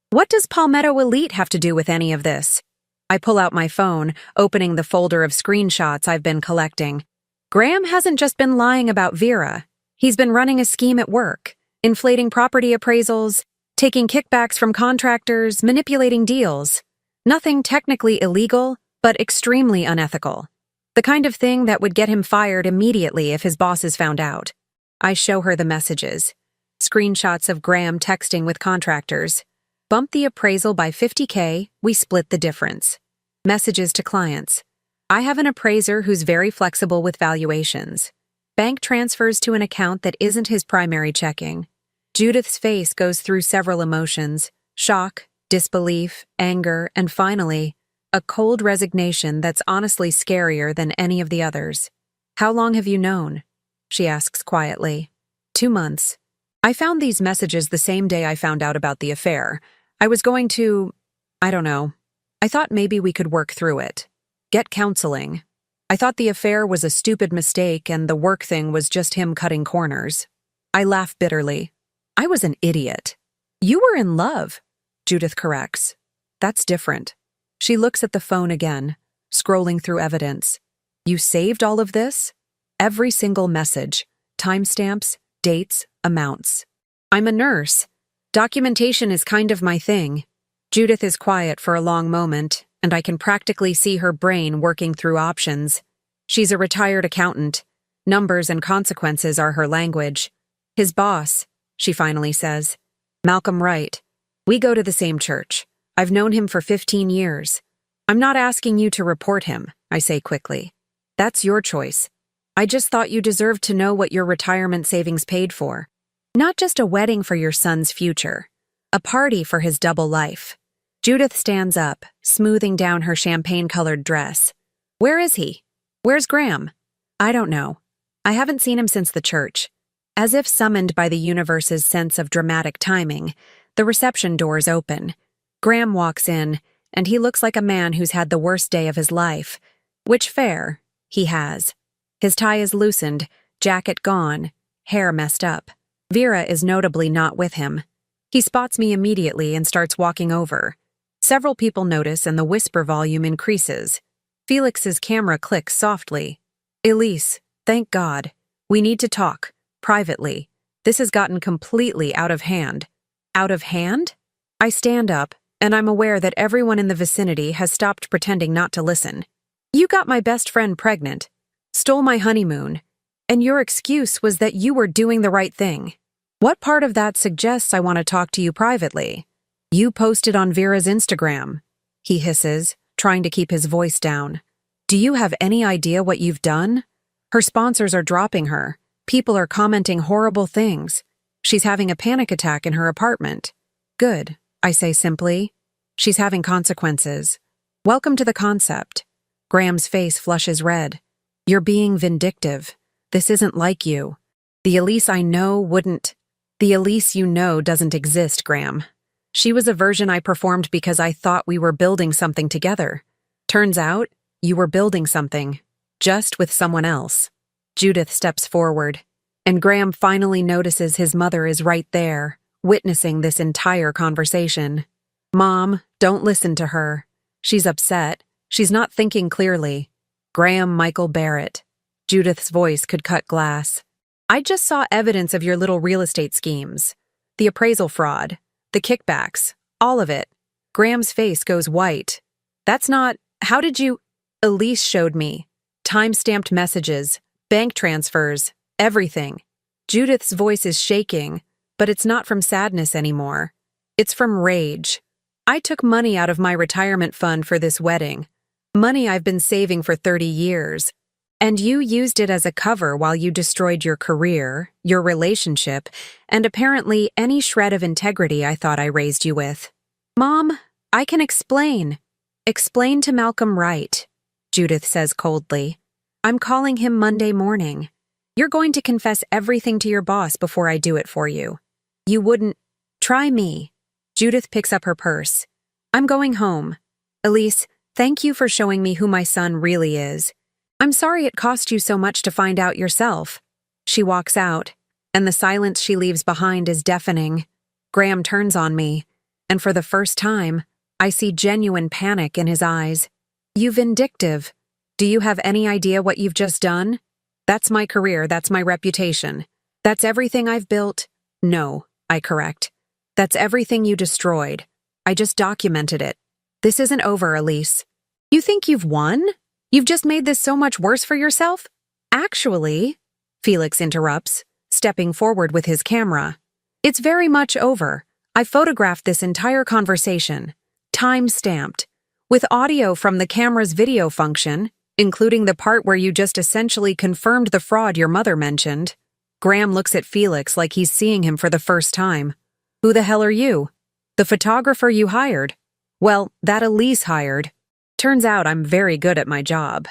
What does Palmetto Elite have to do with any of this?" I pull out my phone, opening the folder of screenshots I've been collecting. Graham hasn't just been lying about Vera. He's been running a scheme at work, inflating property appraisals, taking kickbacks from contractors, manipulating deals. Nothing technically illegal, but extremely unethical. The kind of thing that would get him fired immediately if his bosses found out. I show her the messages. Screenshots of Graham texting with contractors. Bump the appraisal by $50K, we split the difference. Messages to clients. I have an appraiser who's very flexible with valuations. Bank transfers to an account that isn't his primary checking. Judith's face goes through several emotions: shock, disbelief, anger, and finally, a cold resignation that's honestly scarier than any of the others. How long have you known? She asks quietly. 2 months. I found these messages the same day I found out about the affair. I was going to, I don't know. I thought maybe we could work through it. Get counseling. I thought the affair was a stupid mistake and the work thing was just him cutting corners. I laugh bitterly. I was an idiot. You were in love, Judith corrects. That's different. She looks at the phone again, scrolling through evidence. You saved all of this? Every single message. Timestamps, dates, amounts. I'm a nurse. Documentation is kind of my thing. Judith is quiet for a long moment, and I can practically see her brain working through options. She's a retired accountant. Numbers and consequences are her language. His boss, she finally says. Malcolm Wright. We go to the same church. I've known him for 15 years. I'm not asking you to report him, I say quickly. That's your choice. I just thought you deserved to know what your retirement savings paid for. Not just a wedding for your son's future. A party for his double life. Judith stands up, smoothing down her champagne-colored dress. Where is he? Where's Graham? I don't know. I haven't seen him since the church. As if summoned by the universe's sense of dramatic timing, the reception doors open. Graham walks in, and he looks like a man who's had the worst day of his life. Which fair, he has. His tie is loosened, jacket gone, hair messed up. Vera is notably not with him. He spots me immediately and starts walking over. Several people notice and the whisper volume increases. Felix's camera clicks softly. Elise, thank God. We need to talk, privately. This has gotten completely out of hand. Out of hand? I stand up, and I'm aware that everyone in the vicinity has stopped pretending not to listen. You got my best friend pregnant, stole my honeymoon, and your excuse was that you were doing the right thing. What part of that suggests I want to talk to you privately? You posted on Vera's Instagram, he hisses, trying to keep his voice down. Do you have any idea what you've done? Her sponsors are dropping her. People are commenting horrible things. She's having a panic attack in her apartment. Good, I say simply. She's having consequences. Welcome to the concept. Graham's face flushes red. You're being vindictive. This isn't like you. The Elise I know wouldn't. The Elise you know doesn't exist, Graham. She was a version I performed because I thought we were building something together. Turns out, you were building something, just with someone else. Judith steps forward, and Graham finally notices his mother is right there, witnessing this entire conversation. Mom, don't listen to her. She's upset. She's not thinking clearly. Graham Michael Barrett. Judith's voice could cut glass. I just saw evidence of your little real estate schemes. The appraisal fraud. The kickbacks. All of it. Graham's face goes white. That's not... How did you... Elise showed me. Time-stamped messages. Bank transfers. Everything. Judith's voice is shaking, but it's not from sadness anymore. It's from rage. I took money out of my retirement fund for this wedding. Money I've been saving for 30 years. And you used it as a cover while you destroyed your career, your relationship, and apparently any shred of integrity I thought I raised you with. Mom, I can explain. Explain to Malcolm Wright, Judith says coldly. I'm calling him Monday morning. You're going to confess everything to your boss before I do it for you. You wouldn't. Try me. Judith picks up her purse. I'm going home. Elise, thank you for showing me who my son really is. I'm sorry it cost you so much to find out yourself. She walks out, and the silence she leaves behind is deafening. Graham turns on me, and for the first time, I see genuine panic in his eyes. You vindictive. Do you have any idea what you've just done? That's my career, that's my reputation. That's everything I've built. No, I correct. That's everything you destroyed. I just documented it. This isn't over, Elise. You think you've won? You've just made this so much worse for yourself? Actually, Felix interrupts, stepping forward with his camera. It's very much over. I photographed this entire conversation, time-stamped, with audio from the camera's video function, including the part where you just essentially confirmed the fraud your mother mentioned. Graham looks at Felix like he's seeing him for the first time. Who the hell are you? The photographer you hired? Well, that Elise hired. Turns out I'm very good at my job.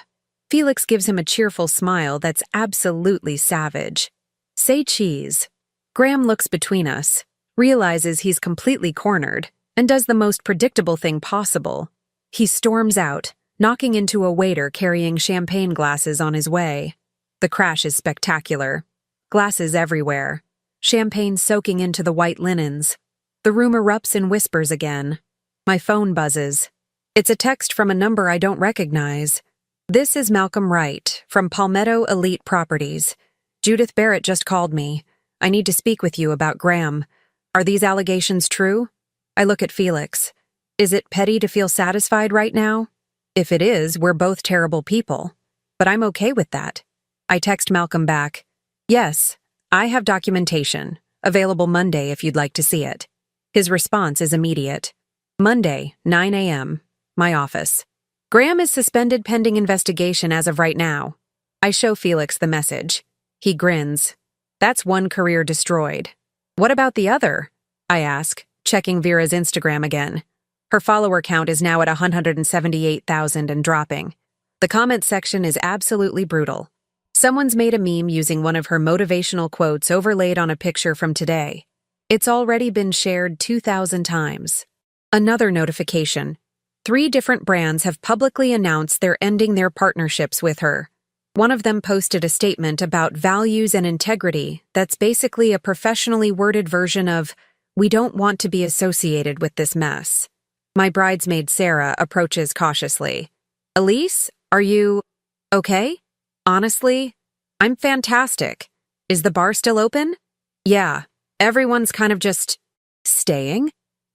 Felix gives him a cheerful smile that's absolutely savage. Say cheese. Graham looks between us, realizes he's completely cornered, and does the most predictable thing possible. He storms out, knocking into a waiter carrying champagne glasses on his way. The crash is spectacular. Glasses everywhere. Champagne soaking into the white linens. The room erupts in whispers again. My phone buzzes. It's a text from a number I don't recognize. This is Malcolm Wright, from Palmetto Elite Properties. Judith Barrett just called me. I need to speak with you about Graham. Are these allegations true? I look at Felix. Is it petty to feel satisfied right now? If it is, we're both terrible people. But I'm okay with that. I text Malcolm back. Yes, I have documentation. Available Monday if you'd like to see it. His response is immediate. Monday, 9 a.m. My office. Graham is suspended pending investigation as of right now. I show Felix the message. He grins. That's one career destroyed. What about the other? I ask, checking Vera's Instagram again. Her follower count is now at 178,000 and dropping. The comment section is absolutely brutal. Someone's made a meme using one of her motivational quotes overlaid on a picture from today. It's already been shared 2,000 times. Another notification. 3 different brands have publicly announced they're ending their partnerships with her. One of them posted a statement about values and integrity that's basically a professionally worded version of, "We don't want to be associated with this mess." My bridesmaid Sarah approaches cautiously. Elise, are you okay? Honestly, I'm fantastic. Is the bar still open? Yeah, everyone's kind of just staying.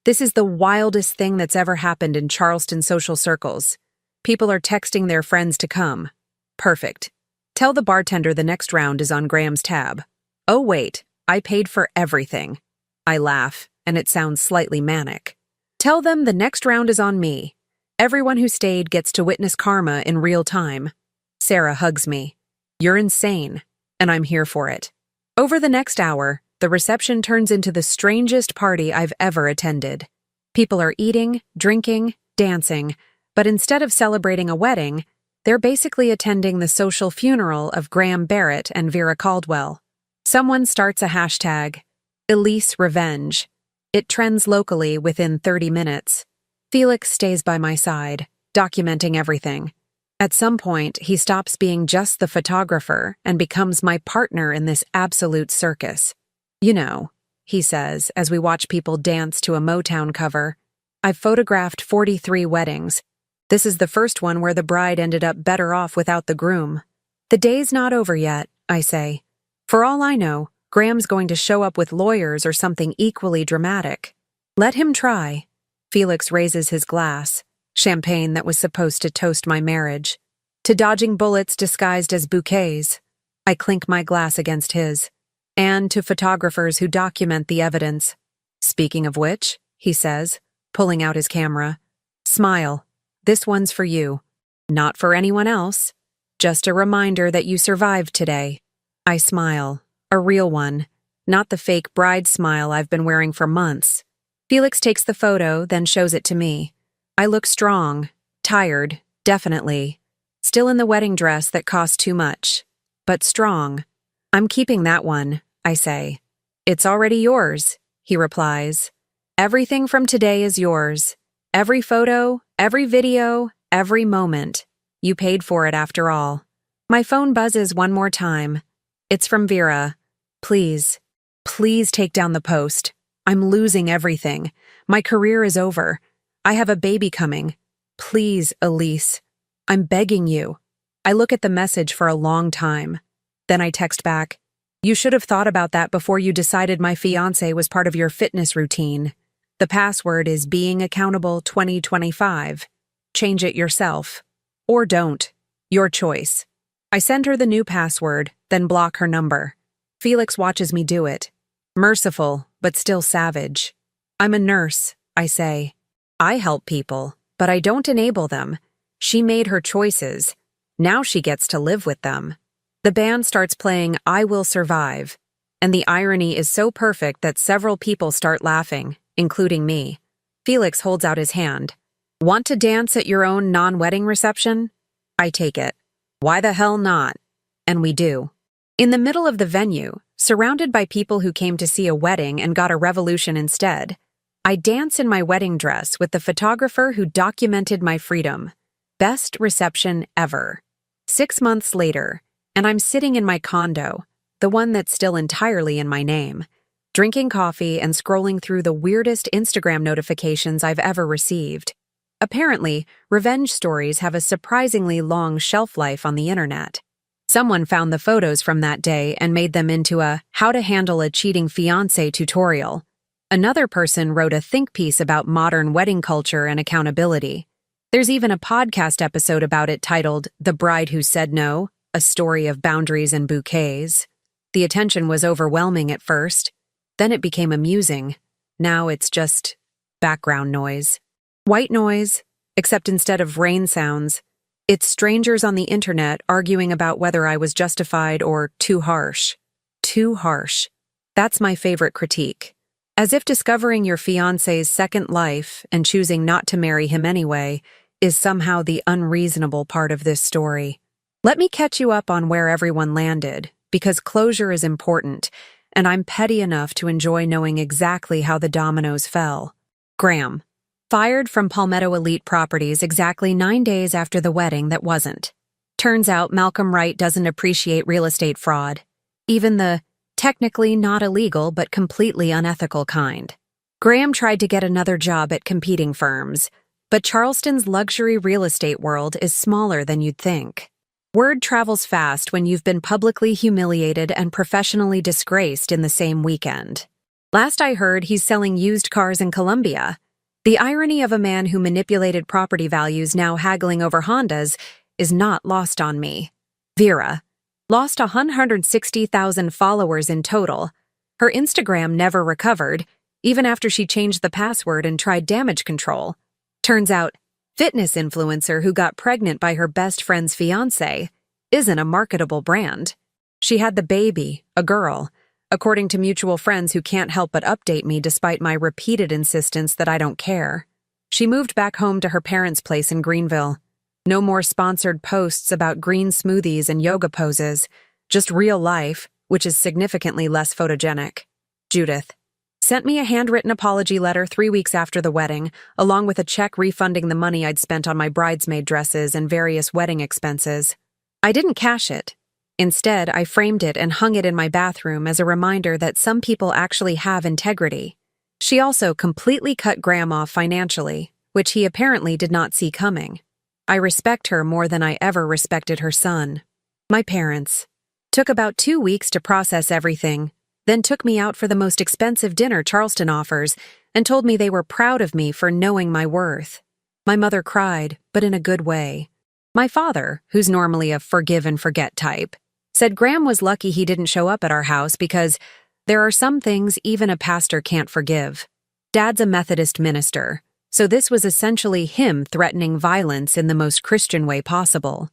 This is the wildest thing that's ever happened in Charleston social circles. People are texting their friends to come. Perfect. Tell the bartender the next round is on Graham's tab. Oh wait, I paid for everything. I laugh, and it sounds slightly manic. Tell them the next round is on me. Everyone who stayed gets to witness karma in real time. Sarah hugs me. You're insane, and I'm here for it. Over the next hour, the reception turns into the strangest party I've ever attended. People are eating, drinking, dancing, but instead of celebrating a wedding, they're basically attending the social funeral of Graham Barrett and Vera Caldwell. Someone starts a hashtag, Elise Revenge. It trends locally within 30 minutes. Felix stays by my side, documenting everything. At some point, he stops being just the photographer and becomes my partner in this absolute circus. You know, he says as we watch people dance to a Motown cover, I've photographed 43 weddings. This is the first one where the bride ended up better off without the groom. The day's not over yet, I say. For all I know, Graham's going to show up with lawyers or something equally dramatic. Let him try. Felix raises his glass, champagne that was supposed to toast my marriage, to dodging bullets disguised as bouquets. I clink my glass against his. And to photographers who document the evidence. Speaking of which, he says, pulling out his camera. Smile. This one's for you. Not for anyone else. Just a reminder that you survived today. I smile. A real one. Not the fake bride smile I've been wearing for months. Felix takes the photo, then shows it to me. I look strong. Tired, definitely. Still in the wedding dress that cost too much. But strong. I'm keeping that one, I say. It's already yours, he replies. Everything from today is yours. Every photo, every video, every moment. You paid for it after all. My phone buzzes one more time. It's from Vera. Please, please take down the post. I'm losing everything. My career is over. I have a baby coming. Please, Elise. I'm begging you. I look at the message for a long time. Then I text back, you should have thought about that before you decided my fiancé was part of your fitness routine. The password is Being Accountable 2025. Change it yourself. Or don't. Your choice. I send her the new password, then block her number. Felix watches me do it. Merciful, but still savage. I'm a nurse, I say. I help people, but I don't enable them. She made her choices. Now she gets to live with them. The band starts playing I Will Survive, and the irony is so perfect that several people start laughing, including me. Felix holds out his hand. Want to dance at your own non-wedding reception? I take it. Why the hell not? And we do. In the middle of the venue, surrounded by people who came to see a wedding and got a revolution instead, I dance in my wedding dress with the photographer who documented my freedom. Best reception ever. 6 months later, and I'm sitting in my condo, the one that's still entirely in my name, drinking coffee and scrolling through the weirdest Instagram notifications I've ever received. Apparently, revenge stories have a surprisingly long shelf life on the internet. Someone found the photos from that day and made them into a How to Handle a Cheating Fiancé tutorial. Another person wrote a think piece about modern wedding culture and accountability. There's even a podcast episode about it titled The Bride Who Said No, A Story of Boundaries and Bouquets. The attention was overwhelming at first. Then it became amusing. Now it's just background noise. White noise, except instead of rain sounds, it's strangers on the internet arguing about whether I was justified or too harsh. Too harsh. That's my favorite critique. As if discovering your fiancé's second life and choosing not to marry him anyway is somehow the unreasonable part of this story. Let me catch you up on where everyone landed, because closure is important, and I'm petty enough to enjoy knowing exactly how the dominoes fell. Graham. Fired from Palmetto Elite Properties exactly 9 days after the wedding that wasn't. Turns out Malcolm Wright doesn't appreciate real estate fraud. Even the technically not illegal but completely unethical kind. Graham tried to get another job at competing firms, but Charleston's luxury real estate world is smaller than you'd think. Word travels fast when you've been publicly humiliated and professionally disgraced in the same weekend. Last I heard, he's selling used cars in Colombia. The irony of a man who manipulated property values now haggling over Hondas is not lost on me. Vera lost 160,000 followers in total. Her Instagram never recovered, even after she changed the password and tried damage control. Turns out, fitness influencer who got pregnant by her best friend's fiancé isn't a marketable brand. She had the baby, a girl, according to mutual friends who can't help but update me despite my repeated insistence that I don't care. She moved back home to her parents' place in Greenville. No more sponsored posts about green smoothies and yoga poses, just real life, which is significantly less photogenic. Judith sent me a handwritten apology letter 3 weeks after the wedding, along with a check refunding the money I'd spent on my bridesmaid dresses and various wedding expenses. I didn't cash it. Instead, I framed it and hung it in my bathroom as a reminder that some people actually have integrity. She also completely cut Graham off financially, which he apparently did not see coming. I respect her more than I ever respected her son. My parents took about 2 weeks to process everything, then took me out for the most expensive dinner Charleston offers and told me they were proud of me for knowing my worth. My mother cried, but in a good way. My father, who's normally a forgive and forget type, said Graham was lucky he didn't show up at our house because there are some things even a pastor can't forgive. Dad's a Methodist minister, so this was essentially him threatening violence in the most Christian way possible.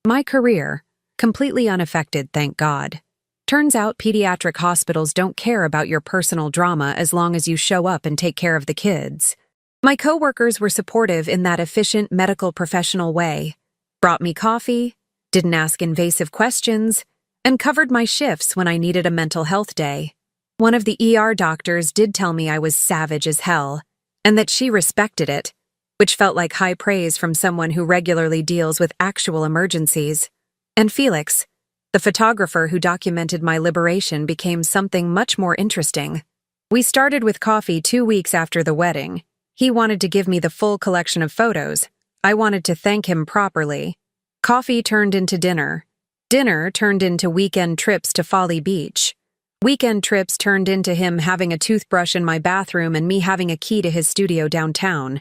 My career, completely unaffected, thank God. Turns out pediatric hospitals don't care about your personal drama as long as you show up and take care of the kids. My coworkers were supportive in that efficient medical professional way, brought me coffee, didn't ask invasive questions, and covered my shifts when I needed a mental health day. One of the ER doctors did tell me I was savage as hell, and that she respected it, which felt like high praise from someone who regularly deals with actual emergencies. And Felix, the photographer who documented my liberation, became something much more interesting. We started with coffee 2 weeks after the wedding. He wanted to give me the full collection of photos. I wanted to thank him properly. Coffee turned into dinner. Dinner turned into weekend trips to Folly Beach. Weekend trips turned into him having a toothbrush in my bathroom and me having a key to his studio downtown.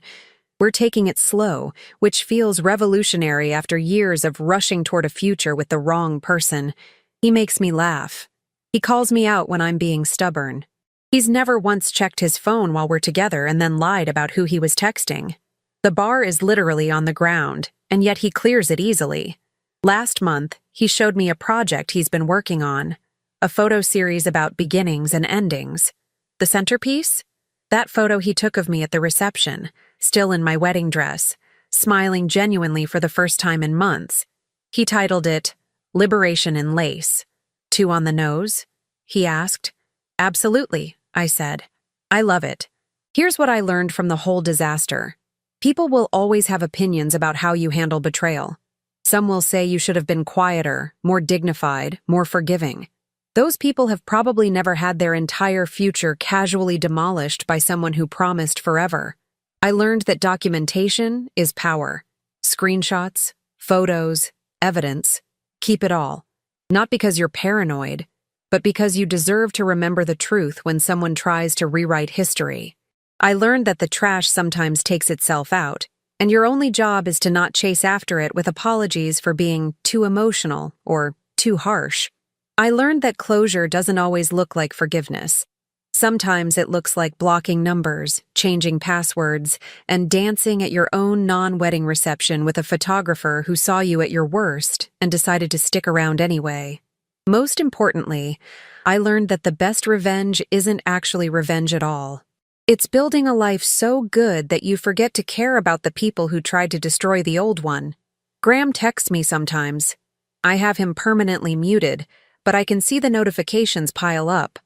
We're taking it slow, which feels revolutionary after years of rushing toward a future with the wrong person. He makes me laugh. He calls me out when I'm being stubborn. He's never once checked his phone while we're together and then lied about who he was texting. The bar is literally on the ground, and yet he clears it easily. Last month, he showed me a project he's been working on, a photo series about beginnings and endings. The centerpiece? That photo he took of me at the reception, still in my wedding dress, smiling genuinely for the first time in months. He titled it, Liberation in Lace. Too on the nose? He asked. Absolutely, I said. I love it. Here's what I learned from the whole disaster. People will always have opinions about how you handle betrayal. Some will say you should have been quieter, more dignified, more forgiving. Those people have probably never had their entire future casually demolished by someone who promised forever. I learned that documentation is power. Screenshots, photos, evidence. Keep it all. Not because you're paranoid, but because you deserve to remember the truth when someone tries to rewrite history. I learned that the trash sometimes takes itself out, and your only job is to not chase after it with apologies for being too emotional or too harsh. I learned that closure doesn't always look like forgiveness. Sometimes it looks like blocking numbers, changing passwords, and dancing at your own non-wedding reception with a photographer who saw you at your worst and decided to stick around anyway. Most importantly, I learned that the best revenge isn't actually revenge at all. It's building a life so good that you forget to care about the people who tried to destroy the old one. Graham texts me sometimes. I have him permanently muted, but I can see the notifications pile up.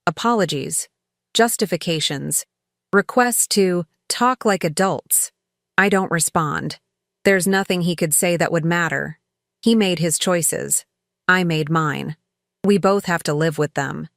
Apologies, justifications, requests to talk like adults. I don't respond. There's nothing he could say that would matter. He made his choices. I made mine. We both have to live with them.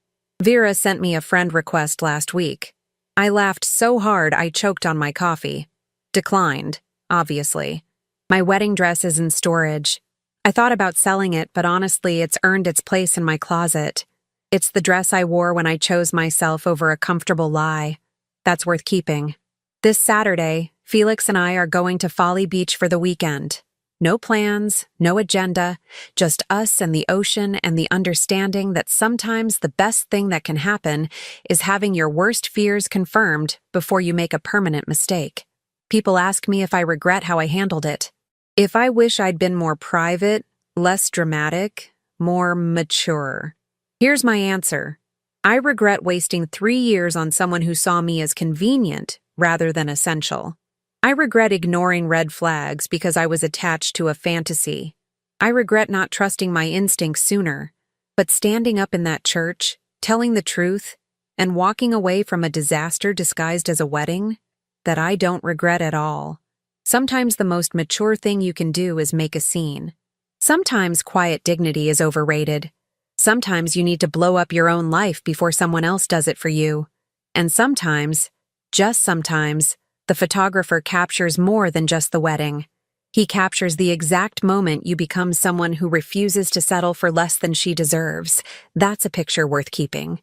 Vera sent me a friend request last week. I laughed so hard I choked on my coffee. Declined, obviously. My wedding dress is in storage. I thought about selling it, but honestly, it's earned its place in my closet. It's the dress I wore when I chose myself over a comfortable lie. That's worth keeping. This Saturday, Felix and I are going to Folly Beach for the weekend. No plans, no agenda, just us and the ocean and the understanding that sometimes the best thing that can happen is having your worst fears confirmed before you make a permanent mistake. People ask me if I regret how I handled it. If I wish I'd been more private, less dramatic, more mature. Here's my answer. I regret wasting 3 years on someone who saw me as convenient rather than essential. I regret ignoring red flags because I was attached to a fantasy. I regret not trusting my instincts sooner, but standing up in that church, telling the truth, and walking away from a disaster disguised as a wedding, that I don't regret at all. Sometimes the most mature thing you can do is make a scene. Sometimes quiet dignity is overrated. Sometimes you need to blow up your own life before someone else does it for you. And sometimes, just sometimes, the photographer captures more than just the wedding. He captures the exact moment you become someone who refuses to settle for less than she deserves. That's a picture worth keeping.